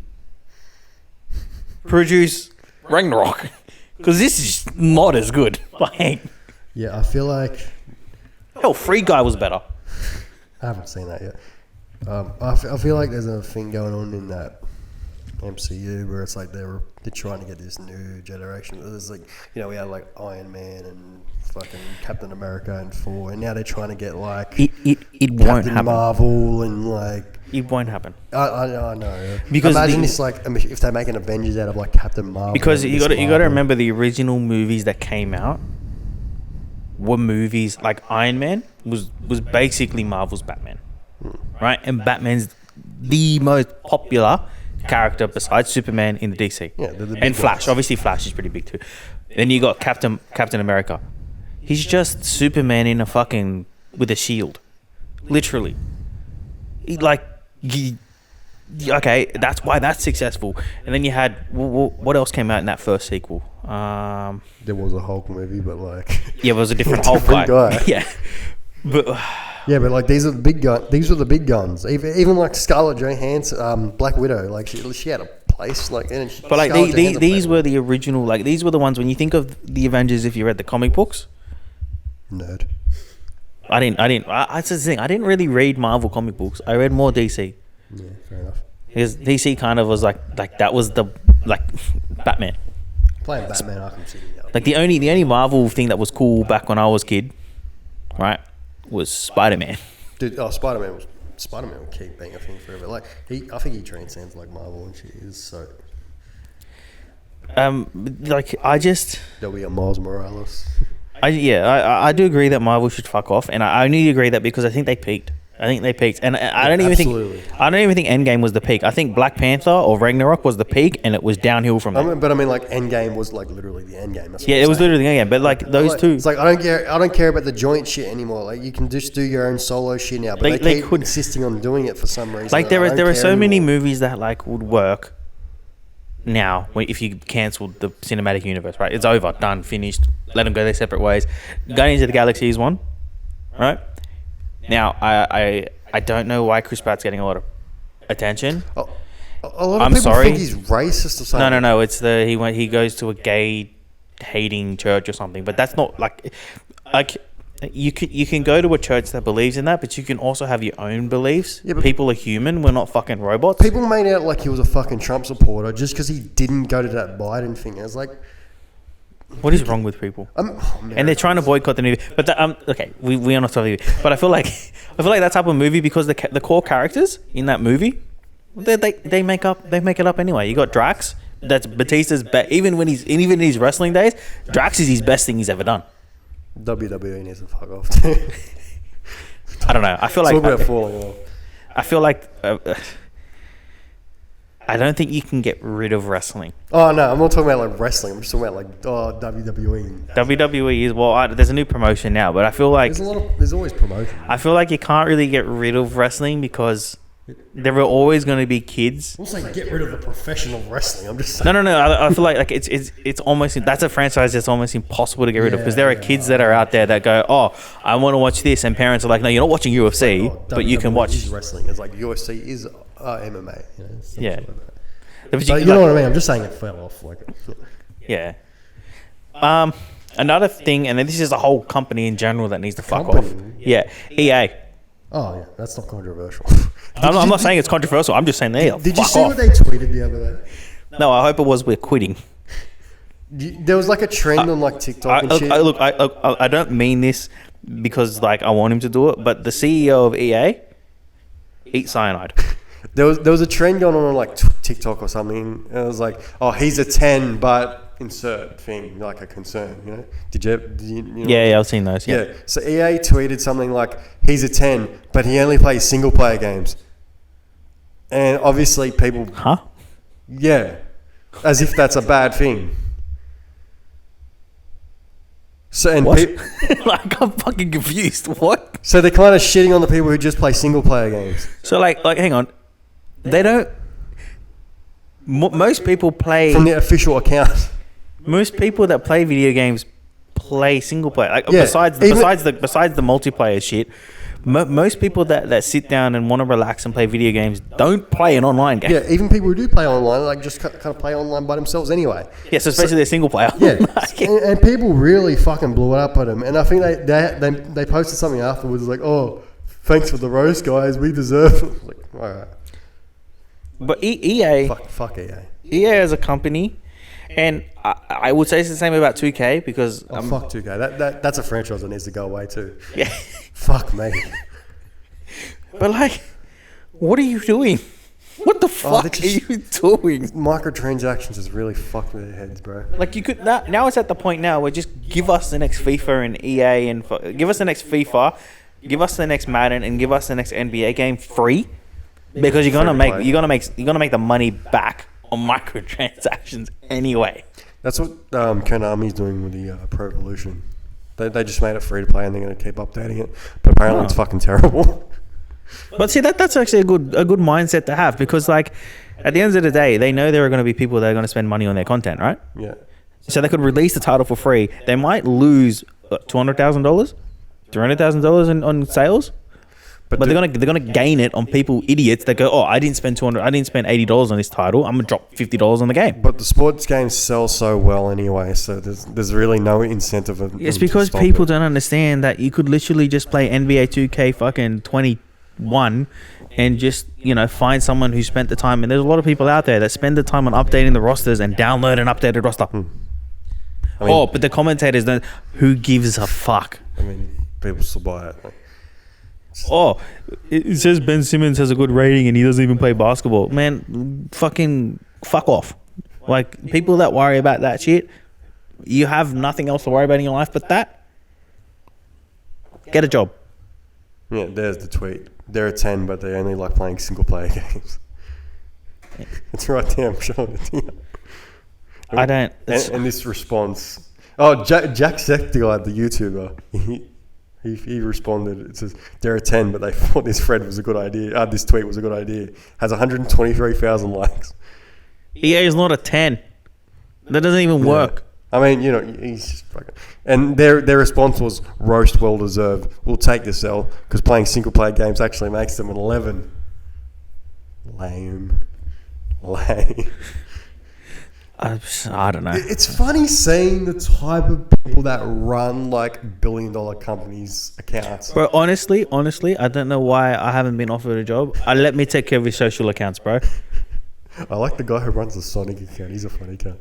produce Ragnarok? Because this is not as good. Like, Yeah, I feel like... hell, Free Guy was better. I haven't seen that yet. I feel like there's a thing going on in that MCU where it's like they're trying to get this new generation. There's like, you know, we had like Iron Man and fucking Captain America and Thor, and now they're trying to get like It won't Captain happen. Marvel and like... It won't happen. I know. Because imagine it's like, I mean, if they make an Avengers out of like Captain Marvel. Because and you Miss got to Marvel. remember the original movies that came out were movies like Iron Man was basically Marvel's Batman, right? And Batman's the most popular character besides Superman in the DC. Yeah, the big and Flash. ones. Obviously, Flash is pretty big too. Then you got Captain America. He's just Superman in a fucking with a shield, literally. Okay, that's why that's successful. And then you had what else came out in that first sequel? There was a Hulk movie, but like... Yeah, it was a different Hulk Different guy. Yeah, but Yeah, but like these are the big guns. These were the big guns. Even like Scarlett Johansson, Black Widow, like she had a place. Like, and but like Scarlett Johansson these played were the original. Like these were the ones when you think of the Avengers. If you read the comic books, nerd. I didn't. That's the thing. I didn't really read Marvel comic books. I read more DC. Yeah, fair enough. Because DC kind of was like that was the like Batman. Playing Batman Arkham City. Yeah. Like the only Marvel thing that was cool back when I was a kid, right, was Spider-Man. Dude, Spider-Man will keep being a thing forever. Like I think he transcends like Marvel and shit. Is so. Like I just. There'll be a Miles Morales. I do agree that Marvel should fuck off, and I only agree that because I think they peaked. And I don't even absolutely. think Endgame was the peak. I think Black Panther or Ragnarok was the peak, and it was downhill from there. But I mean, like Endgame was like literally the Endgame. That's what Yeah, I'm it was saying. literally the Endgame. But like those two, It's like I don't care about the joint shit anymore. Like you can just do your own solo shit now. But They they could. insisting on doing it for some reason. like I there don't are care so many anymore. movies that like would work now if you cancelled the cinematic universe. Right, it's over, done, finished. Let them go their separate ways. Guardians of the Galaxy is one, right? Now I don't know why Chris Pratt's getting a lot of attention. A lot of I'm people sorry. think he's racist or something. No. It's he goes to a gay hating church or something. But that's not like you can go to a church that believes in that, but you can also have your own beliefs. Yeah, but people are human. We're not fucking robots. People made out like he was a fucking Trump supporter just because he didn't go to that Biden thing. I was like, What is wrong with people? And they're trying to boycott the movie. But okay, we are not talking. But I feel like that type of movie, because the core characters in that movie They make it up anyway. You got Drax. That's Batista's even in his wrestling days, Drax is his best thing he's ever done. WWE needs to fuck off. I don't know. I feel Talk like about falling off. I feel like I don't think you can get rid of wrestling. Oh no, I'm not talking about like wrestling. I'm just talking about like WWE. WWE is there's a new promotion now, but I feel like There's always promotion. I feel like you can't really get rid of wrestling because there are always going to be kids. I'm not saying get rid of the professional wrestling. I'm just saying. No. I feel like it's almost that's a franchise that's almost impossible to get rid of because there are kids that are out there that go, oh, I want to watch this, and parents are like, no, you're not watching UFC, but you can watch wrestling. It's like UFC is MMA. You know, yeah. Like so you know what I mean? I'm just saying it fell off. Like, yeah. Another thing, and this is a whole company in general that needs to fuck off. Yeah, EA. Oh yeah, that's not controversial. I'm not saying it's controversial. I'm just saying they Did you see what they tweeted the other day? No, I hope it was we're quitting. There was like a trend on like TikTok and shit. I don't mean this because like I want him to do it, but the CEO of EA eat cyanide. There was a trend going on like TikTok or something. And it was like, oh, he's a 10, but insert thing like a concern. You know? Did you know? Yeah, I've seen those. Yeah. So EA tweeted something like, he's a 10, but he only plays single player games. And obviously people... Huh? Yeah. As if that's a bad thing. So and what? Like, I'm fucking confused. What? So they're kind of shitting on the people who just play single player games. So like hang on. They don't... Most people play... From the official account. Most people that play video games play single player. Like, yeah, besides the multiplayer shit, most people that sit down and want to relax and play video games don't play an online game. Yeah, even people who do play online, like just kind of play online by themselves anyway. Yeah, so especially they're single player. Yeah, and people really fucking blew it up at them. And I think they posted something afterwards like, oh, thanks for the roast, guys. We deserve it. Like, all right. But EA... Fuck EA. EA as a company... And I would say it's the same about 2K because... fuck 2K. That's a franchise that needs to go away too. Yeah. Fuck me. But like, what are you doing? What the fuck are you doing? Microtransactions has really fucked with their heads, bro. Like you could... Now it's at the point now where just give us the next FIFA and EA and... Give us the next FIFA, give us the next Madden and give us the next NBA game free. Because you're gonna make the money back on microtransactions anyway. That's what Konami's doing with the Pro Evolution. They just made it free to play and they're going to keep updating it. But apparently it's fucking terrible. But see, that's actually a good mindset to have because like at the end of the day, they know there are going to be people that are going to spend money on their content, right? Yeah. So they could release the title for free. They might lose $200,000, $300,000 on sales. But they're gonna gain it on people, idiots that go, oh, I didn't spend $80 on this title. I'm gonna drop $50 on the game. But the sports games sell so well anyway, so there's really no incentive. It's because people don't understand that you could literally just play NBA 2K fucking 21 and just find someone who spent the time. And there's a lot of people out there that spend the time on updating the rosters and download an updated roster. But the commentators don't. Who gives a fuck? I mean, people still buy it. Oh, it says Ben Simmons has a good rating and he doesn't even play basketball. Man, fucking fuck off. Like, people that worry about that shit, you have nothing else to worry about in your life but that. Get a job. Yeah, there's the tweet. They're a 10, but they only like playing single player games. It's right there, I'm showing it to you. I don't... And this response... Oh, Jack Sector, the YouTuber, He responded. It says they're a 10, but they thought this thread was a good idea. This tweet was a good idea. Has 123,000 likes. EA is not a 10. That doesn't even work. I mean, he's just fucking. And their response was roast, well deserved. We'll take this L because playing single player games actually makes them an 11. Lame. I don't know. It's funny seeing the type of people that run like billion-dollar companies' accounts. Bro, honestly, I don't know why I haven't been offered a job. Let me take care of your social accounts, bro. I like the guy who runs the Sonic account. He's a funny cunt.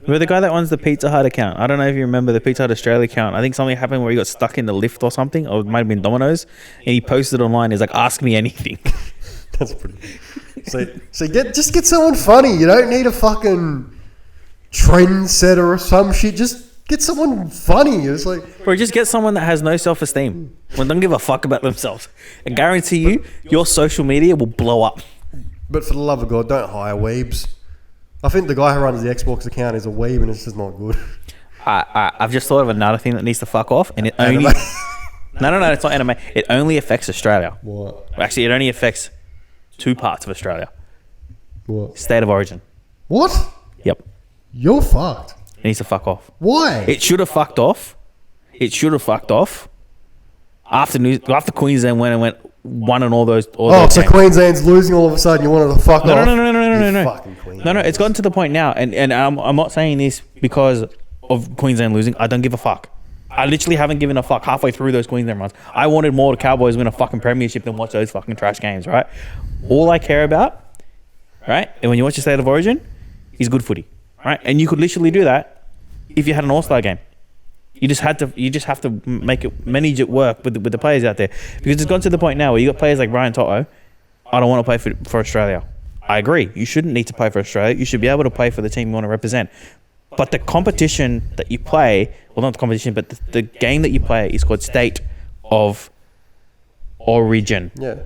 We're the guy that runs the Pizza Hut account. I don't know if you remember the Pizza Hut Australia account. I think something happened where he got stuck in the lift or something, or it might have been Domino's, and he posted online. He's like, "Ask me anything." That's pretty good. So just get someone funny. You don't need a fucking trendsetter or some shit. Just get someone funny. It's like, Or just get someone that has no self-esteem. Well, don't give a fuck about themselves. I guarantee you, your social media will blow up. but for the love of God, don't hire weebs. I think the guy who runs the Xbox account is a weeb, and it's just not good. I've just thought of another thing that needs to fuck off, and it only... No, it's not anime. It only affects Australia. What? Actually, it only affects 2 parts of Australia. What? State of origin. What? Yep. You're fucked. It needs to fuck off. Why? It should have fucked off. After Queensland won and all those. So Queensland's losing all of a sudden. You wanted to fuck off? No. Fucking Queensland. No. It's gotten to the point now, and I'm not saying this because of Queensland losing. I don't give a fuck. I literally haven't given a fuck halfway through those Queensland runs. I wanted more the Cowboys win a fucking premiership than watch those fucking trash games, right? All I care about, right, and when you watch the State of Origin, is good footy, right? And you could literally do that if you had an All-Star game. You just have to manage it work with the players out there, because it's gone to the point now where you got players like Brian Toto. I don't want to play for Australia. I agree. You shouldn't need to play for Australia. You should be able to play for the team you want to represent. But the competition that you play, well, not the competition, but the game that you play is called State of Origin. Yeah.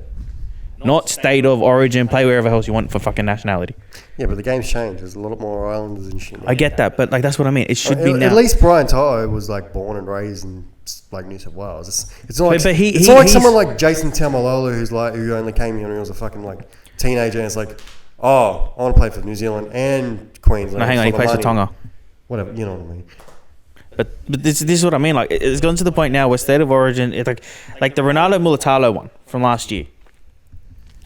Not State of Origin, play wherever else you want for fucking nationality. Yeah, but the game's changed. There's a lot more islanders and shit now. I get that, but like that's what I mean. It should be now. At least Brian Toto was like born and raised in like New South Wales. It's not like, But it's not like someone like Jason Tamalolo who only came here when he was a fucking like teenager and it's like, oh, I want to play for New Zealand and Queensland. No, hang on, he plays for Tonga. Whatever, you know what I mean. But this is what I mean. Like it's gone to the point now where State of Origin, it's like the Ronaldo Mulatalo one from last year.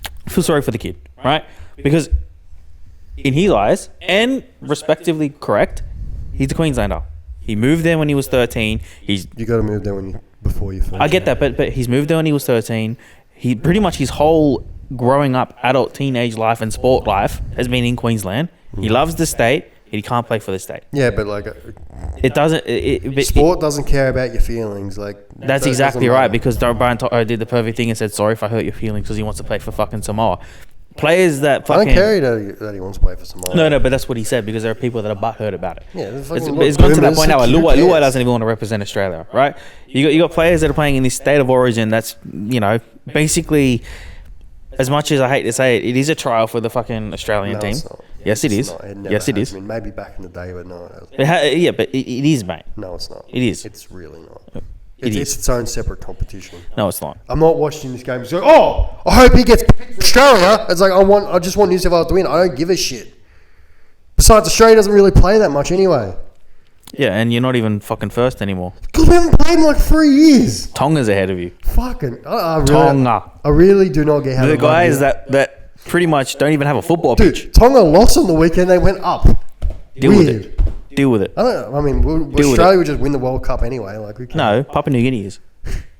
I feel sorry for the kid, right? Because in his eyes, and respectively correct, he's a Queenslander. He moved there when he was 13. You got to move there before you. I get that, but he's moved there when he was 13. He pretty much his whole growing up, adult, teenage life, and sport life has been in Queensland. He loves the state. He can't play for the state. Yeah, but like it doesn't. Sport doesn't care about your feelings. Like that's exactly right, because Brian Toto did the perfect thing and said sorry if I hurt your feelings because he wants to play for fucking Samoa. Players that fucking... I don't care that he wants to play for Samoa. No, but that's what he said, because there are people that are butthurt about it. Yeah, it's gone to that point now where Lua doesn't even want to represent Australia, right? You got players that are playing in this State of Origin that's, basically, as much as I hate to say it, it is a trial for the fucking Australian team. Yes, it is. Yes, it is. I mean, maybe back in the day, but no, it hasn't. Yeah, but it is, mate. No, it's not. It is. It's really not. It's its own separate competition. No, it's not. I'm not watching this game. So, I hope he gets Australia. It's like I just want New South Wales to win. I don't give a shit. Besides, Australia doesn't really play that much anyway. Yeah, and you're not even fucking first anymore. Because we haven't played in like 3 years. Tonga's ahead of you. Fucking Tonga. I really do not get how the guys that pretty much don't even have a football pitch. Dude, Tonga lost on the weekend. They went up. Deal with it. Deal with it. Australia would just win the World Cup anyway. Like we can. No, Papua New Guinea is.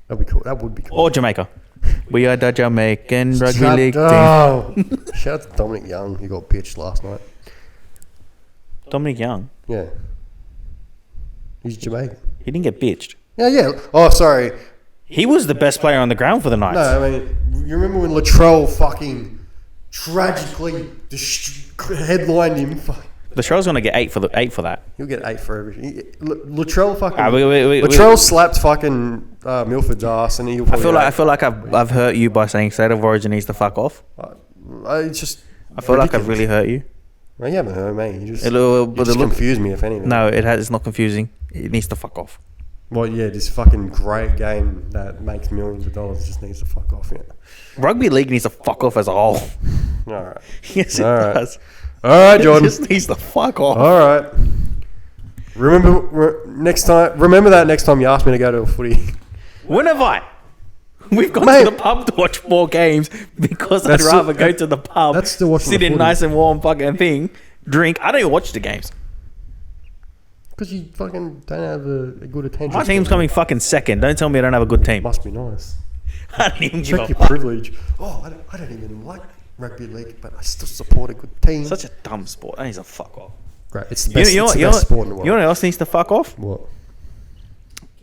That'd be cool. That would be cool. Or Jamaica. We are the Jamaican rugby league team. Shout out to Dominic Young. He got pitched last night. Dominic Young? Yeah. He's Jamaican. He didn't get bitched. Yeah. Oh, sorry. He was the best player on the ground for the Knights. No, I mean, you remember when Latrell fucking tragically headlined him? Latrell's going to get 8 for that. He'll get 8 for everything. Latrell fucking... Latrell slapped fucking Milford's ass, and he'll probably... I feel like I've hurt you by saying State of Origin needs to fuck off. It's just... I feel like I've really hurt you. Well, you haven't hurt me. You just confused me, if anything. No, it's not confusing. It needs to fuck off. Well, yeah, this fucking great game that makes millions of dollars just needs to fuck off, yeah. Rugby league needs to fuck off as a whole. All right. Yes, it does. All right, Jordan. It just needs to fuck off. All right. Remember that next time you ask me to go to a footy. When have I? We've gone to the pub to watch 4 games because I'd rather go to the pub, sit in nice and warm fucking thing, drink. I don't even watch the games. Because you fucking don't have a good attention. My team's coming fucking second. Don't tell me I don't have a good team. Must be nice. I don't even check your privilege. I don't even like rugby league, but I still support a good team. Such a dumb sport. That needs to fuck off. Great. It's the best, it's the best sport in the world. You know what else needs to fuck off? What?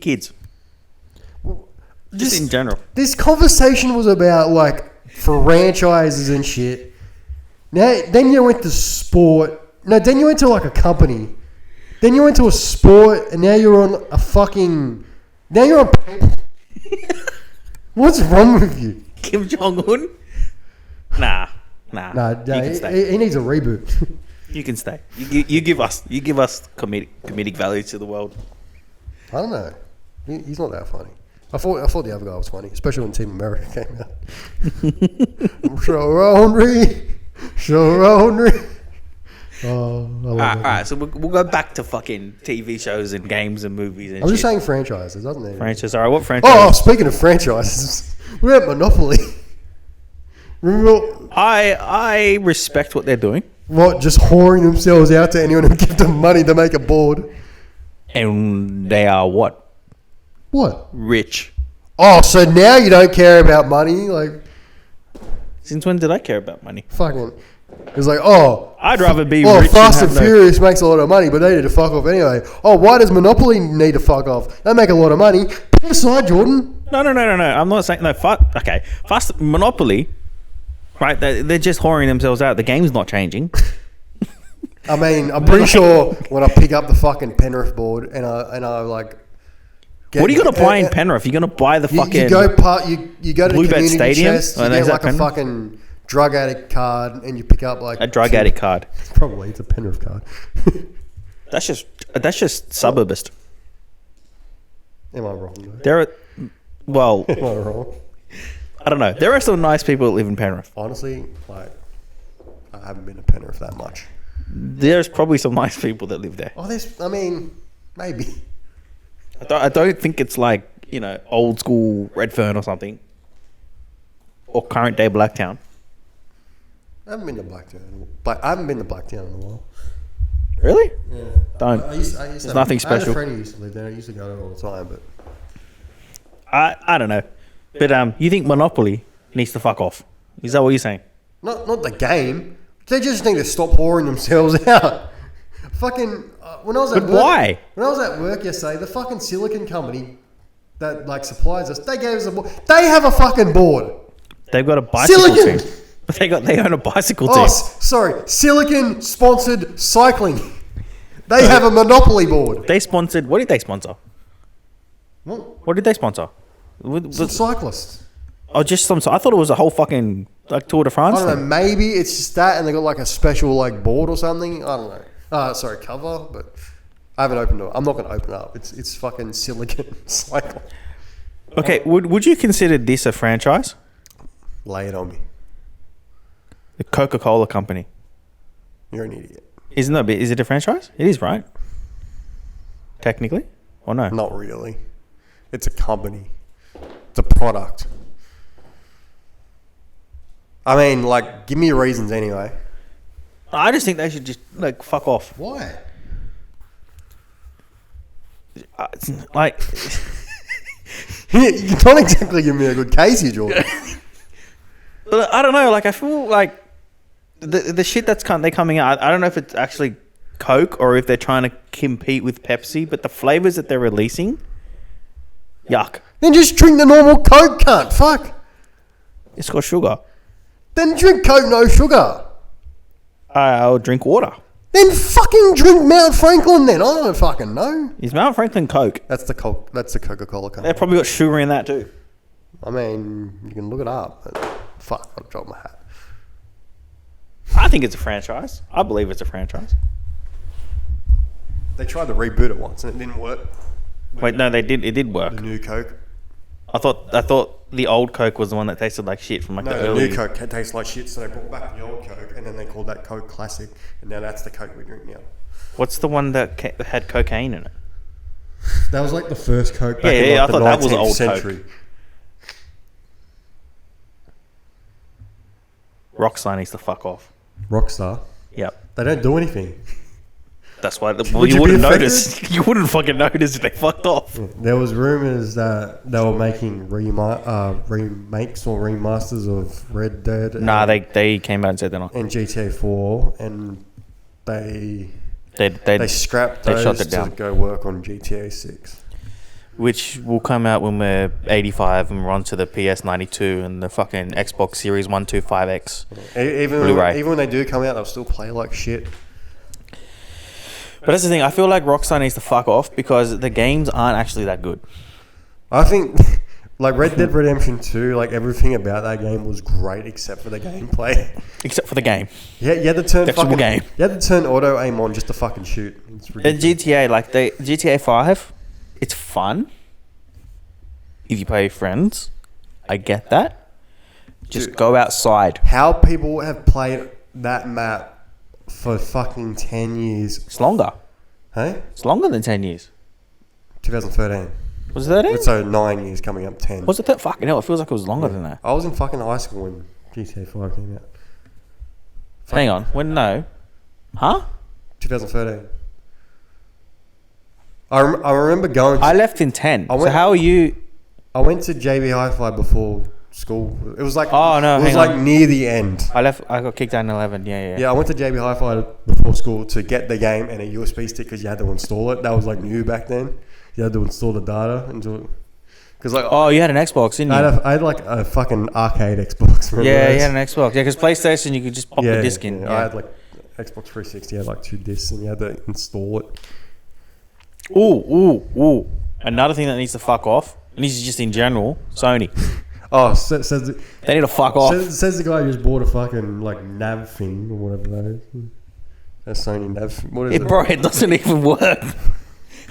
Kids. Just in general. This conversation was about like franchises and shit. Now, then you went to sport. No, then you went to like a company. Then you went to a sport, and now you're on a fucking. Now you're on. What's wrong with you? Kim Jong Un? Nah. Nah, You can stay. he needs a reboot. You can stay. You give us comedic value to the world. I don't know. He's not that funny. I thought the other guy was funny, especially when Team America came out. Show Henry. Oh, I love All right, so we'll go back to fucking TV shows and games and movies and I'm just shit. saying franchises, doesn't it? Franchise. All right, what franchise? Oh, speaking of franchises, we're at Monopoly. Remember I respect what they're doing. what? Just whoring themselves out to anyone who give them money to make a board. And they are what? What? Rich. Oh, so now you don't care about money? Like, Since when did I care about money? fucking. It's like, oh. I'd rather be Oh, rich Fast and have no- Furious makes a lot of money, but they need to fuck off anyway. Oh, why does Monopoly need to fuck off? They make a lot of money. Put aside, Jordan. No. I'm not saying no. Fast Monopoly. Right, they're just whoring themselves out. The game's not changing. I mean, I'm pretty sure when I pick up the fucking Penrith board and I like. What are you gonna buy in Penrith? You're gonna buy the fucking. You go to the Bluebet community Stadium? chest. You Oh, no, get is that like a Penrith? fucking drug addict card, and you pick up like a drug addict card. Probably it's a Penrith card. That's just suburbist. Am I wrong? Though? There are, well, Am I wrong? I don't know. There are some nice people that live in Penrith. Honestly, like I haven't been to Penrith that much. There's probably some nice people that live there. Oh, I mean, maybe. I don't think it's like, old school Redfern or something, or current day Blacktown. I haven't been to Blacktown. I haven't been to Blacktown in a while. Really? Yeah. Don't. I used There's to nothing I had special. a friend who used to live there. I used to go there all the time, but I don't know. But you think Monopoly needs to fuck off? Is that what you're saying? not the game. They just need to stop whoring themselves out. Fucking when I was at But work, why? When I was at work yesterday, the fucking silicon company that like supplies us, they gave us a board. They have a fucking board. They've got a bicycle Silicon! team. But they own a bicycle Oh, team. sorry, Silicon sponsored cycling. They have a Monopoly board. They sponsored. What did they sponsor? What? What did they sponsor? Some cyclists. Oh, just some. I thought it was a whole fucking like Tour de France. I don't know. thing. Maybe it's just that, and they got like a special like board or something. I don't know. Sorry, cover, but I haven't opened it. I'm not going to open it up. It's fucking Silicon cycle. Okay, would you consider this a franchise? Lay it on me. The Coca-Cola Company. You're an idiot. Isn't that? Is it a franchise? It is, right? Technically, or no? Not really. It's a company. It's a product. I mean, like, give me your reasons anyway. I just think they should just like fuck off. Why? Like, You can't exactly give me a good case here, Jordan. but I don't know. Like, I feel like the shit that's they're coming out. I don't know if it's actually Coke or if they're trying to compete with Pepsi. But the flavors that they're releasing, yuck. Then just drink the normal Coke, cunt. Fuck. It's got sugar. Then drink Coke, no sugar. I'll drink water. Then fucking drink Mount Franklin then. I don't fucking know. Is Mount Franklin Coke? That's the Coca-Cola company. They've probably got sugar in that too. I mean, you can look it up, but fuck, I'll drop my hat. I think it's a franchise. I believe it's a franchise. They tried to reboot it once and it didn't work. Wait, no, they did. It did work. The new Coke. I thought the old Coke was the one that tasted like shit from like the No, the early. new Coke tastes like shit, so they brought back the old Coke, and then they called that Coke Classic, and now that's the Coke we drink now. What's the one that had cocaine in it? That was like the first Coke back Yeah, in I like thought the that was 19th old century. Rockstar needs to fuck off. Rockstar. Yep. They don't do anything. That's why Would you you be wouldn't affected? notice. You wouldn't fucking notice if they fucked off. There was rumors that they were making remakes or remasters of Red Dead. Nah, they came out and said they're not. and GTA 4, and they They scrapped they those shut it to down. go work on GTA 6. which will come out when we're 85 and we're on to the PS92 and the fucking Xbox Series 125X. Even when they do come out, they'll still play like shit. But that's the thing. I feel like Rockstar needs to fuck off because the games aren't actually that good. I think, like Red Dead Redemption 2, like everything about that game was great except for the gameplay. Except for the game. Yeah, you had to turn game. You had to turn auto aim on just to fucking shoot. It's And GTA, like GTA 5, it's fun if you play with friends. I get that. Just go outside. How people have played that map for fucking 10 years. It's longer. Hey? It's longer than 10 years. 2013. Was it 13? So 9 years coming up 10. Was it that? Fucking hell, it feels like it was longer than that. I was in fucking high school when GTA 5 came out. Hang on. When? No. Huh? 2013. I remember going... I left in 10. So how are you... I went to JB Hi-Fi before school. It was like... Oh, no, it was like near the end. I got kicked out in 11. Yeah. Yeah, I went to JB Hi-Fi before school to get the game and a USB stick because you had to install it. That was like new back then. You had to install the data into... Cause like, oh, you had an Xbox, didn't you? I had like a fucking arcade Xbox. Yeah, you had an Xbox. Yeah, because PlayStation, you could just pop the disc in. Yeah. I had like Xbox 360. I had like 2 discs and you had to install it. Ooh. Another thing that needs to fuck off, and this is just in general, Sony. Oh, says they need to fuck off. Says the guy who just bought a fucking like nav thing or whatever that is. A Sony nav. What is it? Bro, it doesn't even work.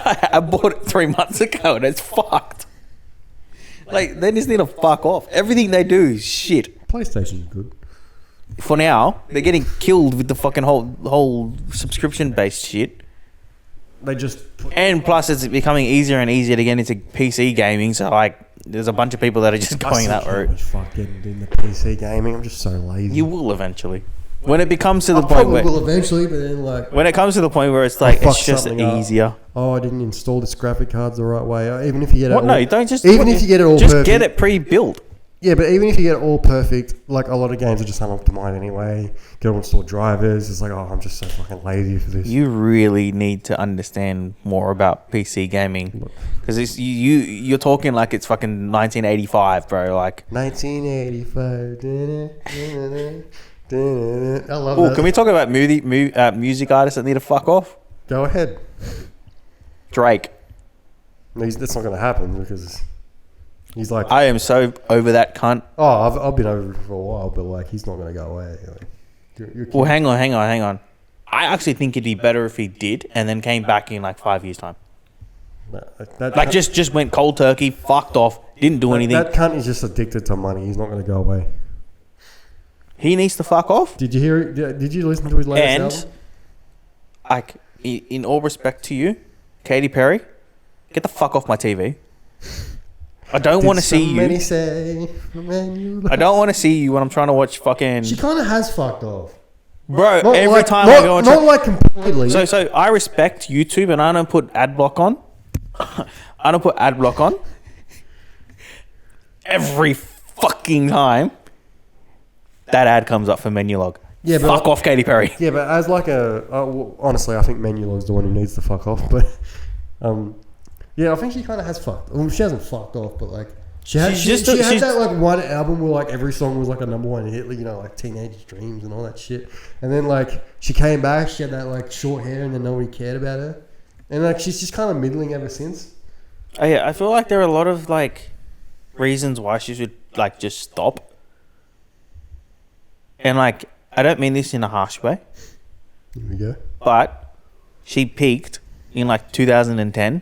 I bought it 3 months ago and it's fucked. Like, they just need to fuck off. Everything they do is shit. PlayStation's good. For now, they're getting killed with the fucking whole subscription-based shit. They just... And plus, it's becoming easier and easier to get into PC gaming. So, like, there's a bunch of people that are just going that route. I still can't fucking do the PC gaming. I'm just so lazy. You will eventually. When it becomes to the point where... will eventually, but then, like... When it comes to the point where it's like, it's just easier. Oh, I didn't install this graphic cards the right way. Even if you get it what? No, you don't just... Even if you get it all just perfect... Just get it pre-built. Yeah, but even if you get it all perfect, like a lot of games are just unoptimized anyway. Get all installed drivers. It's like, oh, I'm just so fucking lazy for this. You really need to understand more about PC gaming. Because you're talking like it's fucking 1985, bro. Like 1985. I love that. Can we talk about music artists that need to fuck off? Go ahead. Drake. No, that's not going to happen because he's like... I am so over that cunt. Oh, I've been over it for a while, but like he's not going to go away. Like, well, hang on. I actually think it'd be better if he did and then came back in like 5 years' time. Like just went cold turkey, fucked off, didn't do anything. That cunt is just addicted to money. He's not going to go away. He needs to fuck off. Did you hear it? Did you listen to his latest album? Like, in all respect to you, Katy Perry, get the fuck off my TV. I don't want to see you. I don't want to see you when I'm trying to watch fucking... She kind of has fucked off. Bro, every time I go on... Not like completely. So I respect YouTube and I don't put ad block on. I don't put ad block on. Every fucking time that ad comes up for menu log. Yeah, but fuck off, Katy Perry. Yeah, but as like honestly, I think menu log's the one who needs to fuck off. But yeah, I think she kind of has fucked. Well, she hasn't fucked off, but like she had that like one album where like every song was like a #1 hit, like, you know, like Teenage Dreams and all that shit. And then like she came back, she had that like short hair, and then nobody cared about her. And like she's just kind of middling ever since. Oh, yeah, I feel like there are a lot of like reasons why she should like just stop. And like, I don't mean this in a harsh way. Here we go. But she peaked in like 2010,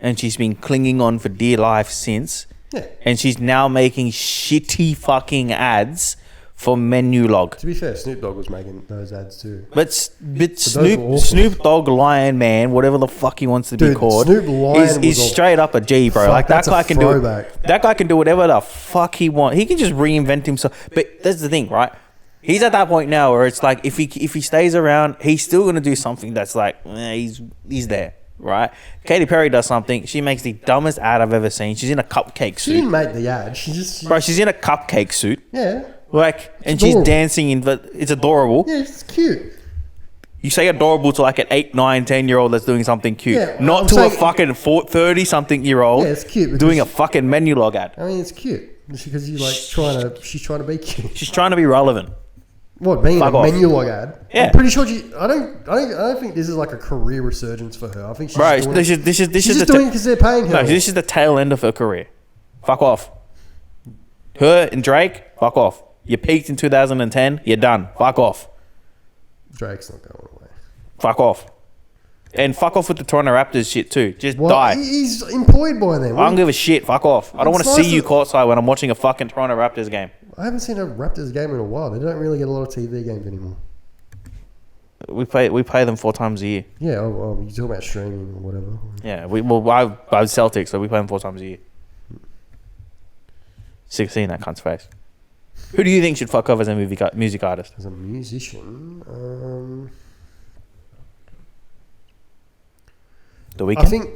and she's been clinging on for dear life since. Yeah. And she's now making shitty fucking ads for menu log. To be fair, Snoop Dogg was making those ads too. But Snoop Dogg Lion Man, whatever the fuck he wants to be called, is straight up a G, bro. Like that guy can do it. That guy can do whatever the fuck he wants. He can just reinvent himself. But that's the thing, right? He's at that point now where it's like if he stays around, he's still gonna do something that's like he's there, right? Katy Perry does something. She makes the dumbest ad I've ever seen. She's in a cupcake suit. She didn't make the ad. She's in a cupcake suit. Yeah. Like, and she's dancing in, but it's adorable. Yeah, it's cute. You say adorable to like an 8, 9, 10-year-old that's doing something cute. Yeah, not I'm to a saying- fucking 30-something-year-old Yeah, it's cute because doing a fucking menu log ad. I mean, it's cute because you like she's trying to be cute. She's trying to be relevant. What, being Fuck a off. menu log ad? Yeah. I'm pretty sure I don't think this is like a career resurgence for her. I think she's Bro, doing this it. is She's the just doing it because they're paying her. no, this is the tail end of her career. Fuck off. Her and Drake, fuck off. You peaked in 2010. You're done. Fuck off. Drake's not going away. Fuck off. And fuck off with the Toronto Raptors shit too. Just Well, die. he's employed by them. I don't give a shit. Fuck off. I don't want It's to nice see you that- courtside when I'm watching a fucking Toronto Raptors game. I haven't seen a Raptors game in a while. They don't really get a lot of TV games anymore. We play them 4 times a year. Yeah, you talk about streaming or whatever. Yeah, I was Celtics, so we play them 4 times a year. 16, that cunt's face. Who do you think should fuck off as a music artist? As a musician, The I Weeknd? think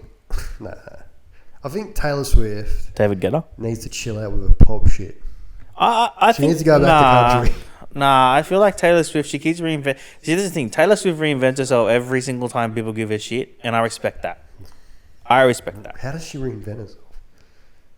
I think Taylor Swift David Guetta? needs to chill out with her pop shit. I She think needs to go back to country. Nah, I feel like Taylor Swift, she keeps reinventing. See, this is the thing. Taylor Swift reinvents herself every single time people give her shit, and I respect that. I respect that. How does she reinvent herself?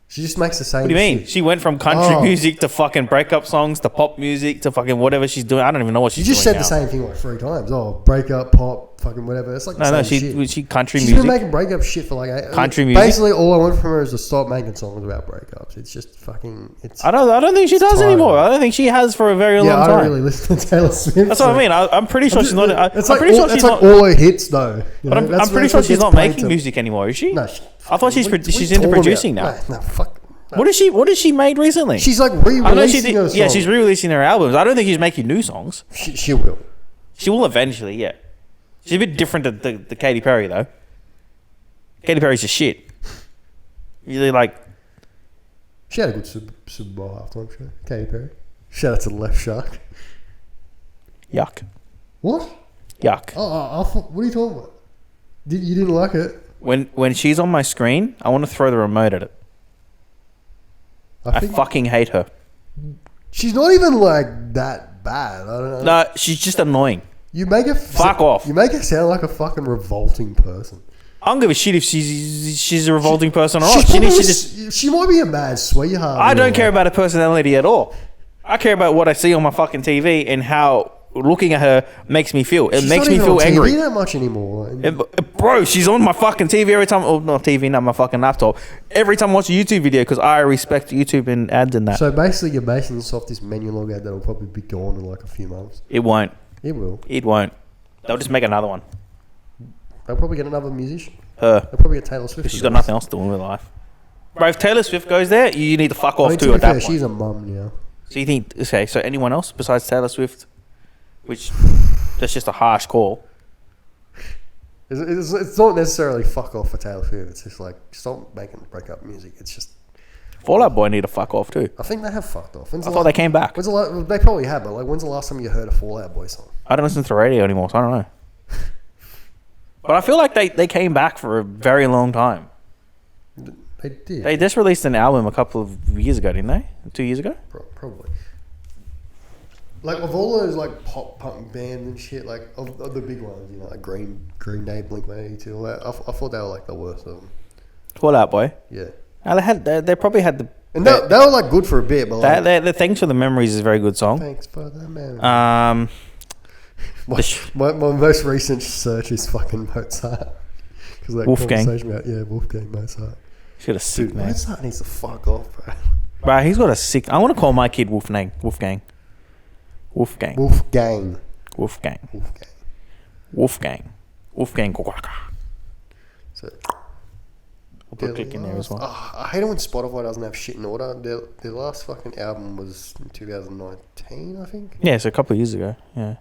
She just makes the same. What do you mean? shit. She went from country Oh. music to fucking breakup songs to pop music to fucking whatever she's doing. I don't even know what You she's just doing said the now. same thing like 3 times. Oh, breakup, pop, fucking whatever. It's like the No, same shit. she country She's music. been making breakup shit for like 8 Country music? Basically, all I want from her is to stop making songs about breakups. It's just fucking. It's I don't think she does tiring. anymore. I don't think she has for a very yeah. long I time. don't really listen to Taylor Swift. That's what I mean. I'm pretty sure she's not. It's I'm like pretty sure it's she's like not. all her hits though. You But know? I'm That's pretty what sure she's gets not paid making to- music anymore, is she? No, I thought she's what are she's you into talking producing about? now. No, fuck. No. What has she made recently? She's like I know she re-releasing did, her song. yeah, she's re-releasing her albums. I don't think she's making new songs. She will. She will eventually, yeah. She's a bit different to the Katy Perry though. Katy Perry's just shit. Really like. She had a good Super Bowl halftime show. Katy Perry. Shout out to the Left Shark. Yuck. What? Yuck. What are you talking about? You didn't like it? When she's on my screen, I want to throw the remote at it. I think fucking hate her. she's not even like that bad. I don't know. No, she's just annoying. You make her Fuck off. You make her sound like a fucking revolting person. I don't give a shit if she's a revolting person or not. She's She needs to probably- just. she might be a mad sweetheart. I don't or care like- about her personality at all. I care about what I see on my fucking TV and how looking at her makes me feel. It She's makes not me even feel on angry. TV that much anymore. Bro, she's on my fucking TV every time. Oh, not TV, not my fucking laptop. Every time I watch a YouTube video because I respect YouTube and ads and that. So basically, you're basing this off this menu log ad that'll probably be gone in like a few months. It won't. It will. It won't. They'll just make another one. They'll probably get another musician. Her. They'll probably get Taylor Swift. Because she's got nothing else to do in her life. Bro, if Taylor Swift goes there, you need to fuck off I mean, too to be at that fair, point. she's a mum now. So you think, okay, so anyone else besides Taylor Swift, which that's just a harsh call. It's not necessarily fuck off for Taylor Swift. It's just like stop making breakup music. It's just Fall Out Boy need to fuck off too. I think they have fucked off. I thought they came back. They probably have, but like when's the last time you heard a Fall Out Boy song? I don't listen to the radio anymore, so I don't know. But I feel like they came back for a very long time. They did. They just released an album a couple of years ago, didn't they? 2 years ago? Probably. Like of all those like pop punk bands and shit, like of the big ones, you know, like Green Day, Blink-182, all that. I thought they were like the worst of them. Fall Out Boy. Yeah. Now they probably had the. And they were like good for a bit, but like The Thanks for the Memories is a very good song. thanks for the memory. My most recent search is fucking Mozart. Because that Wolfgang. conversation about Wolfgang Mozart. He's got a sick Dude, name. Mozart needs to fuck off, bro. Bro, he's got a sick. I want to call my kid Wolfgang. Wolfgang. Wolfgang. Wolfgang. Wolfgang. Wolfgang. Wolfgang. Wolfgang. So, I'll put a click in there as well. I hate it when Spotify doesn't have shit in order. Their last fucking album was in 2019, I think. Yeah, it's a couple of years ago. Yeah.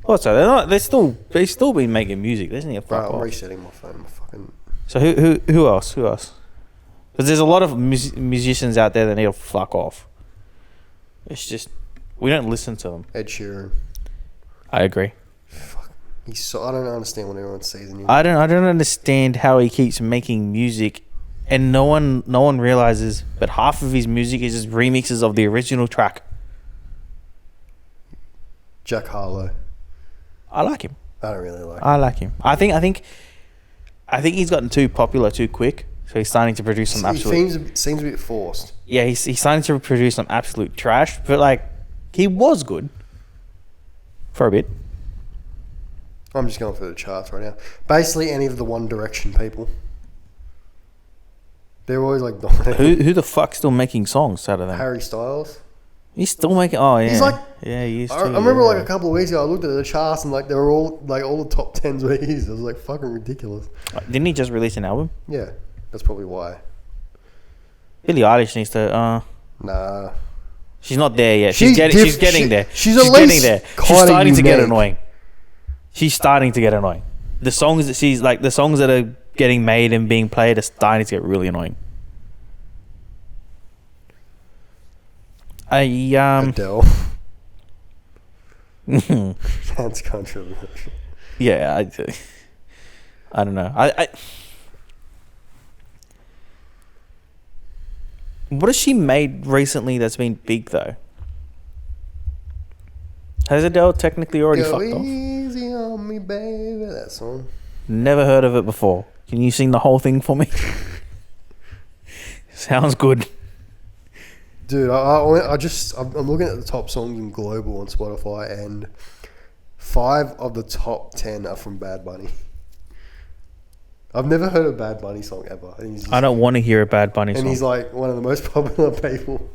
What? So they're not. They still been making music. They just need to Bro, fuck I'm off. resetting my phone. My fucking. So who else? Who else? Because there's a lot of musicians out there that need to fuck off. It's just we don't listen to them. Ed Sheeran. I agree. Fuck. I don't understand what everyone sees in him. I don't understand how he keeps making music, and no one realizes. But half of his music is just remixes of the original track. Jack Harlow. I like him. I don't really like. I like him. I think he's gotten too popular too quick. So he's starting to produce some absolute. He seems a bit forced. Yeah, he's starting to produce some absolute trash. But like, he was good for a bit. I'm just going for the charts right now. Basically, any of the One Direction people. They're always like dominating. Who the fuck's still making songs out of them? Harry Styles. He's still making. Oh yeah. He's like. Yeah, he is too. I remember like a couple of weeks ago, I looked at the charts and like they were all the top 10s were his. It was like fucking ridiculous. Didn't he just release an album? Yeah, that's probably why. Billie Eilish needs to. Nah. She's not there yet. She's getting there. She's getting there. She's starting to get annoying. She's starting to get annoying. The songs that are getting made and being played are starting to get really annoying. Adele. That's controversial. Yeah, I don't know. What has she made recently that's been big though? Has Adele technically already Go fucked off? easy on me, baby. That song. Never heard of it before. Can you sing the whole thing for me? Sounds good. Dude, I'm looking at the top songs in global on Spotify, and 5 of the top 10 are from Bad Bunny. I've never heard a Bad Bunny song ever. I don't want to hear a Bad Bunny song. And he's like one of the most popular people.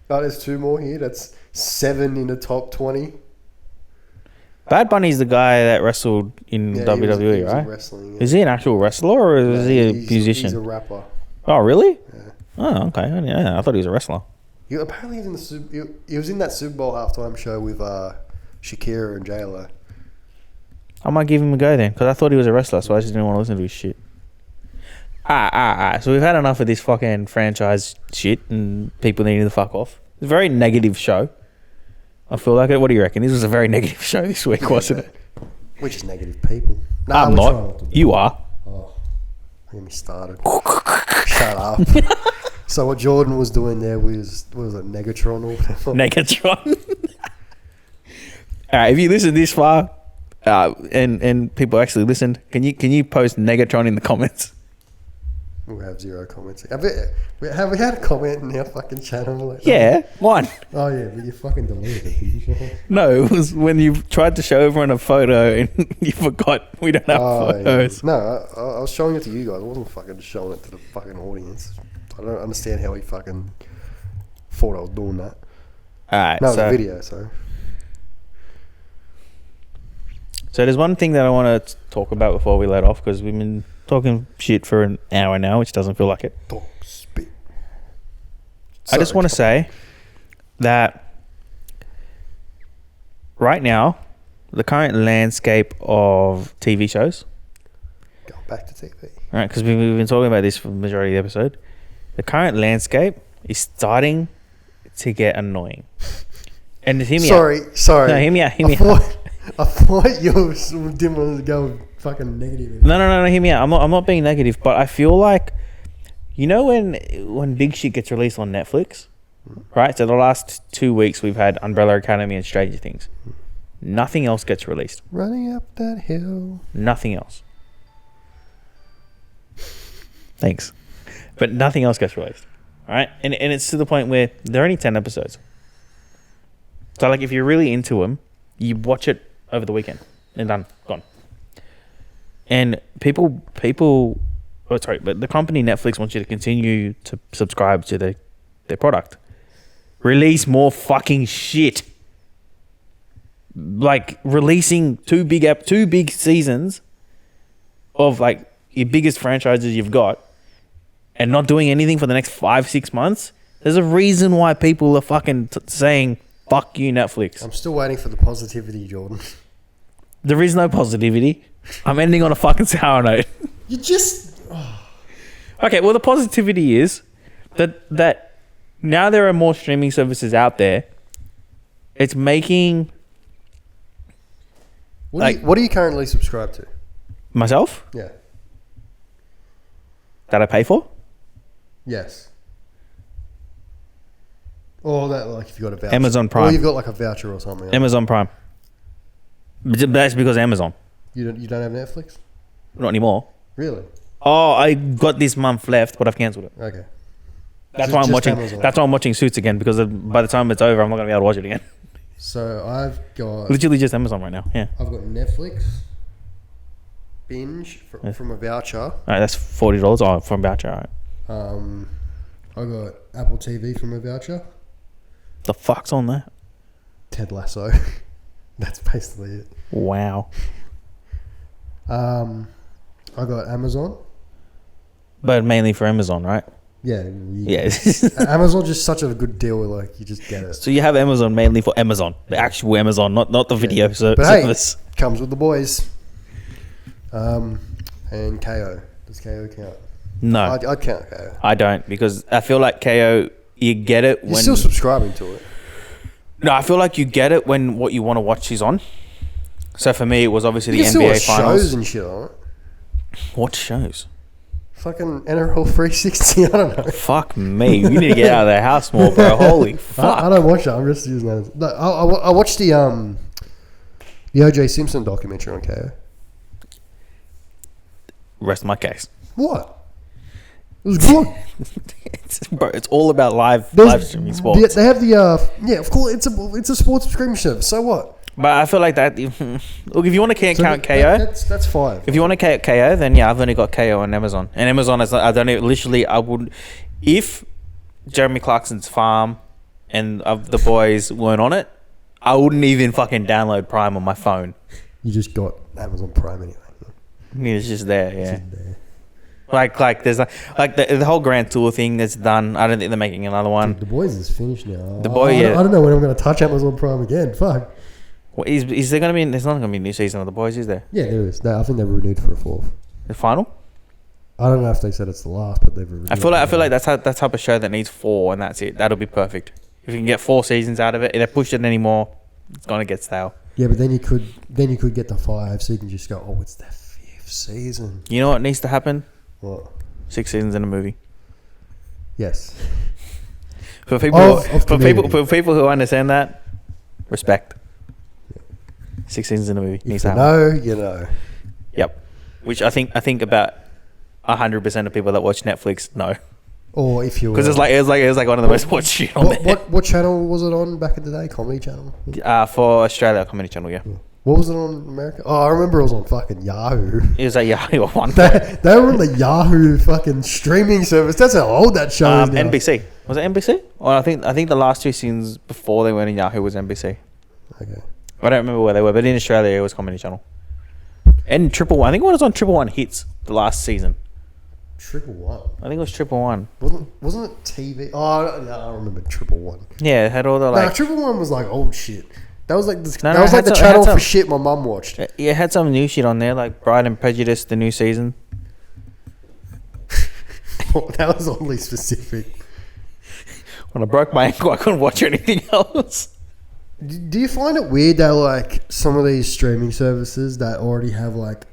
Oh, there's 2 more here. That's 7 in the top 20. Bad Bunny's the guy that wrestled in WWE, he was right? Wrestling, yeah. Is he an actual wrestler or is he a musician? He's a rapper. Oh, really? Yeah. Oh, okay. Yeah, I thought he was a wrestler. Apparently he was in that Super Bowl halftime show with Shakira and J-Lo. I might give him a go then, because I thought he was a wrestler, so I just didn't want to listen to his shit. So we've had enough of this fucking franchise shit and people needing to fuck off. It's a very negative show. I feel like it. What do you reckon? This was a very negative show this week, wasn't it? We're just negative people. Nah, I'm not. You are. Oh, get me started. Shut up. So what Jordan was doing there was it Negatron or whatever? Negatron. All right, if you listen this far, and people actually listened, can you post Negatron in the comments? We'll have 0 comments. Have we had a comment in our fucking channel? Like, Yeah, one. Oh yeah, but you fucking deleted it, didn't you? No, it was when you tried to show everyone a photo and you forgot we don't have photos. Yeah. No, I was showing it to you guys. I wasn't fucking showing it to the fucking audience. I don't understand how he fucking thought I was doing that. Alright, no, the video, so there's one thing that I want to talk about before we let off, because we've been talking shit for an hour now, which doesn't feel like it. Talk spit. I just want to say that right now, the current landscape of TV shows. Going back to TV. Right, because we've been talking about this for the majority of the episode. The current landscape is starting to get annoying. And hear me out. Sorry. No, hear me out. I thought you didn't want to go fucking negative. No, hear me out. I'm not being negative, but I feel like, you know, when big shit gets released on Netflix, right? So the last 2 weeks we've had Umbrella Academy and Stranger Things. Nothing else gets released. Running up that hill. Nothing else. Thanks. But nothing else gets released. All right? And it's to the point where they're only 10 episodes. So, like, if you're really into them, you watch it over the weekend and done, gone. And but the company Netflix wants you to continue to subscribe to their product. Release more fucking shit. Like, releasing two big seasons of, like, your biggest franchises you've got and not doing anything for the next 5-6 months. There's a reason why people are fucking saying, fuck you, Netflix. I'm still waiting for the positivity, Jordan. There is no positivity. I'm ending on a fucking sour note. You just... Okay, well, the positivity is that now there are more streaming services out there. It's making... What do you currently subscribe to? Myself? Yeah. That I pay for? Yes. Or that, like, if you got a voucher. Amazon Prime. Or you've got, like, a voucher or something. Amazon Prime. But that's because Amazon. You don't have Netflix? Not anymore. Really? Oh, I got this month left, but I've cancelled it. Okay. That's why I'm watching. Amazon. That's why I'm watching Suits again, because by the time it's over, I'm not gonna be able to watch it again. So I've got Literally just Amazon right now. Yeah. I've got Netflix, Binge from a voucher. All right, that's $40. Oh, from voucher. All right. I got Apple TV from a voucher. The fuck's on that? Ted Lasso. That's basically it. Wow. I got Amazon. But mainly for Amazon, right? Yeah. Yeah. Amazon's just such a good deal. Like you just get it. So you have Amazon mainly for Amazon, the actual Amazon, not the video service. Hey, comes with the boys. And KO. Does KO count? No, I'd count KO. I don't, because I feel like KO, you get it when You're still subscribing to it. No, I feel like you get it when what you want to watch is on. So for me, it was obviously You the still NBA watch finals. shows and shit on it. What shows? Fucking NRL 360. I don't know. Fuck me. You need to get out of the house more, bro. Holy fuck. I don't watch it. I'm just using that. No, I watched the O.J. Simpson documentary on KO. Rest of my case. What? It was good. It's all about live streaming sports. They have the yeah, of course. It's a sports subscription service. So what? But I feel like that. Look, if you want to count KO, that's fine. if you want to count KO, then yeah, I've only got KO on Amazon. And Amazon is, I don't even, literally, I would, if Jeremy Clarkson's Farm and of the boys weren't on it, I wouldn't even fucking download Prime on my phone. You just got Amazon Prime anyway. It's just there, yeah. It's just there. Like there's like the whole Grand Tour thing that's done. I don't think they're making another one. Dude, the boys is finished now. The boy, yeah. I don't know when I'm going to touch Amazon Prime again. Fuck. What, is there gonna be? There's not gonna be a new season of the boys, is there? Yeah, there is. I think they've renewed for a fourth. The final? I don't know if they said it's the last, but they've renewed. I feel like that's that type of show that needs 4, and that's it. That'll be perfect. If you can get 4 seasons out of it, if they push it anymore, it's gonna get stale. Yeah, but then you could get to 5, so you can just go, oh, it's their 5th season. You know what needs to happen? What? 6 seasons in a movie. Yes. For people who understand that, respect. 6 seasons in a movie needs to happen. No, you know. Yep. Which I think about 100% of people that watch Netflix know. Or if you because it was like one of the most watched shit on there. What channel was it on back in the day? Comedy Channel. For Australia, Comedy Channel, yeah. What was it on America? Oh, I remember it was on fucking Yahoo. It was like Yahoo at one point. They were on the Yahoo fucking streaming service. That's how old that show is now. NBC. Was it NBC? Or I think the last 2 seasons before they went in Yahoo was NBC. Okay. I don't remember where they were, but in Australia it was Comedy Channel. And Triple One. I think it was on Triple One Hits the last season. Triple One. I think it was Triple One. Wasn't it TV? Oh, no, I remember Triple One. Yeah, it had all the like. No, Triple One was like old shit. That was like this. No, that was like the channel for shit my mum watched. Yeah, it had some new shit on there, like Pride and Prejudice, the new season. That was oddly specific. When I broke my ankle, I couldn't watch anything else. Do you find it weird that like some of these streaming services that already have like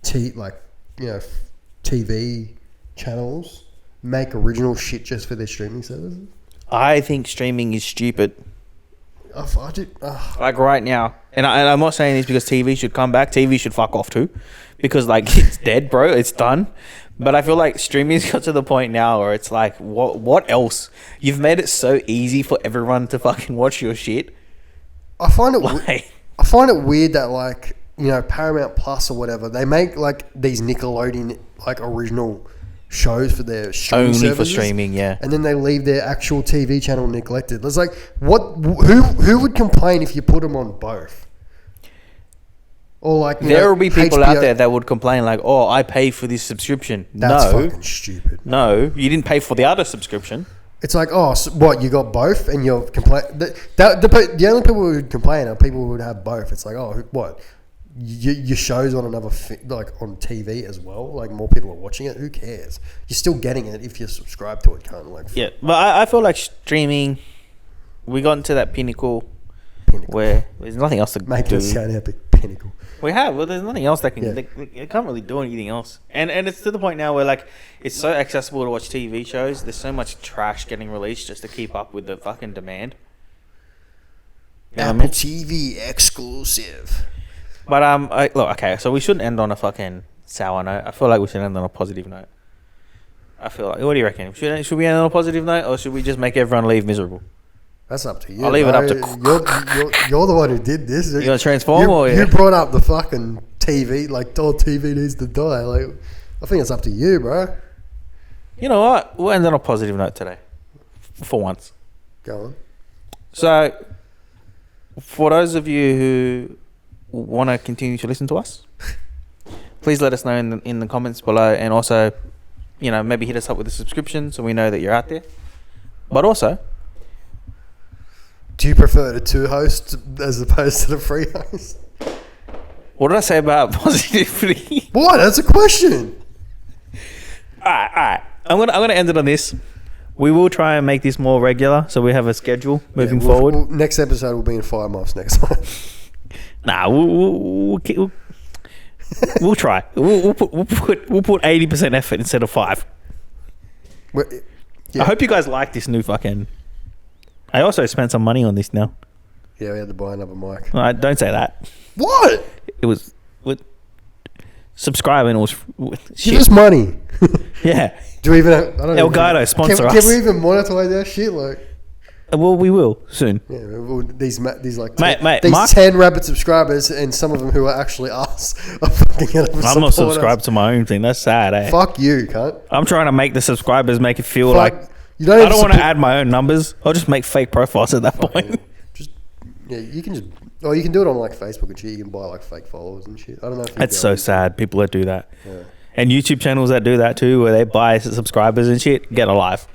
TV channels make original shit just for their streaming services? I think streaming is stupid. Like right now, and I'm not saying this because TV should come back. TV should fuck off too, because like it's dead, bro. It's done. But I feel like streaming's got to the point now where it's like, what else? You've made it so easy for everyone to fucking watch your shit. I find it weird that like, you know, Paramount Plus or whatever, they make like these Nickelodeon like original shows for their streaming only services, for streaming, yeah. And then they leave their actual TV channel neglected. It's like, who would complain if you put them on both? Or like, there will be people out there that would complain like, oh, I pay for this subscription. That's fucking stupid. No, you didn't pay for the other subscription. It's like, oh, so what, you got both and you're the only people who would complain are people who would have both. It's like, oh, what? Your show's on another like on TV as well. Like more people are watching it. Who cares? You're still getting it if you subscribe to it. Kind of like yeah. But I feel like streaming, we got into that pinnacle where there's nothing else to do. Make it sound epic. Pinnacle. We have. Well, there's nothing else that can. They can't really do anything else. And it's to the point now where like it's so accessible to watch TV shows. There's so much trash getting released just to keep up with the fucking demand. You know Apple TV exclusive. But look, okay. So we shouldn't end on a fucking sour note. I feel like we should end on a positive note. I feel like. What do you reckon? Should we end on a positive note, or should we just make everyone leave miserable? That's up to you. I'll leave it up to. You're the one who did this. You gonna transform or you brought up the fucking TV? Like, all TV needs to die. Like, I think it's up to you, bro. You know what? We'll end on a positive note today, for once. Go on. So, for those of you who want to continue to listen to us, please let us know in the comments below, and also, maybe hit us up with a subscription so we know that you're out there. But also, do you prefer the 2 hosts as opposed to the 3 hosts? What did I say about positivity? What? That's a question. All right. I'm gonna end it on this. We will try and make this more regular, so we have a schedule moving forward. Next episode will be in 5 months next time. Nah, we'll try. We'll put 80% effort instead of 5. Yeah. I hope you guys like this new fucking. I also spent some money on this now. Yeah, we had to buy another mic. Don't say that. What? It was with subscribing. It was shit. Give us money. Yeah. Do we even? I don't know. Elgato sponsor us. Can we even monetize that shit? Like. Well, we will soon. Yeah, well, these like mate, these Mark, 10 rabid subscribers, and some of them who are actually us are fucking gonna I'm not subscribed to my own thing. That's sad, eh? Fuck you, cunt. I'm trying to make the subscribers make it feel like you I don't want to add my own numbers. I'll just make fake profiles at that point. You can just you can do it on like Facebook and shit. You can buy like fake followers and shit. I don't know. It's so sad. People that do that, yeah. And YouTube channels that do that too, where they buy subscribers and shit. Get alive.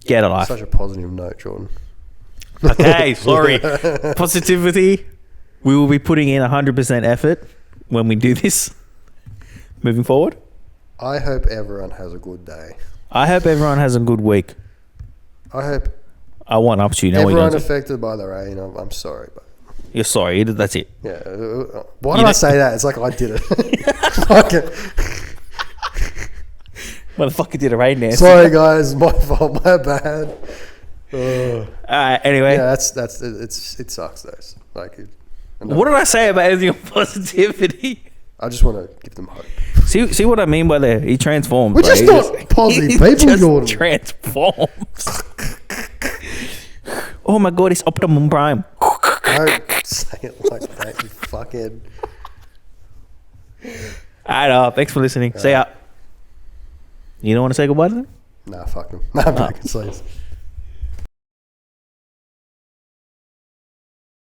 Get alive. Such a positive note, Jordan. Okay, sorry. Positivity. We will be putting in 100% effort when we do this. Moving forward. I hope everyone has a good day. I hope everyone has a good week. I want up to you now. Everyone affected by the rain. I'm sorry, but you're sorry. That's it. Yeah. Why did I say that? It's like I did it. Fuck it. Motherfucker did a rain dance. Sorry, guys. My fault. My bad. Anyway. Yeah, it sucks though. Like, what did I say about anything of positivity? I just want to give them hope. See what I mean by that? He transforms. We're just not positive people, Jordan. Transforms. Oh my god, it's Optimum Prime. Don't say it like that, you fuckhead. Alright, thanks for listening. See ya. You don't want to say goodbye to them? Nah, fuck them. Nah, I'm back. Please.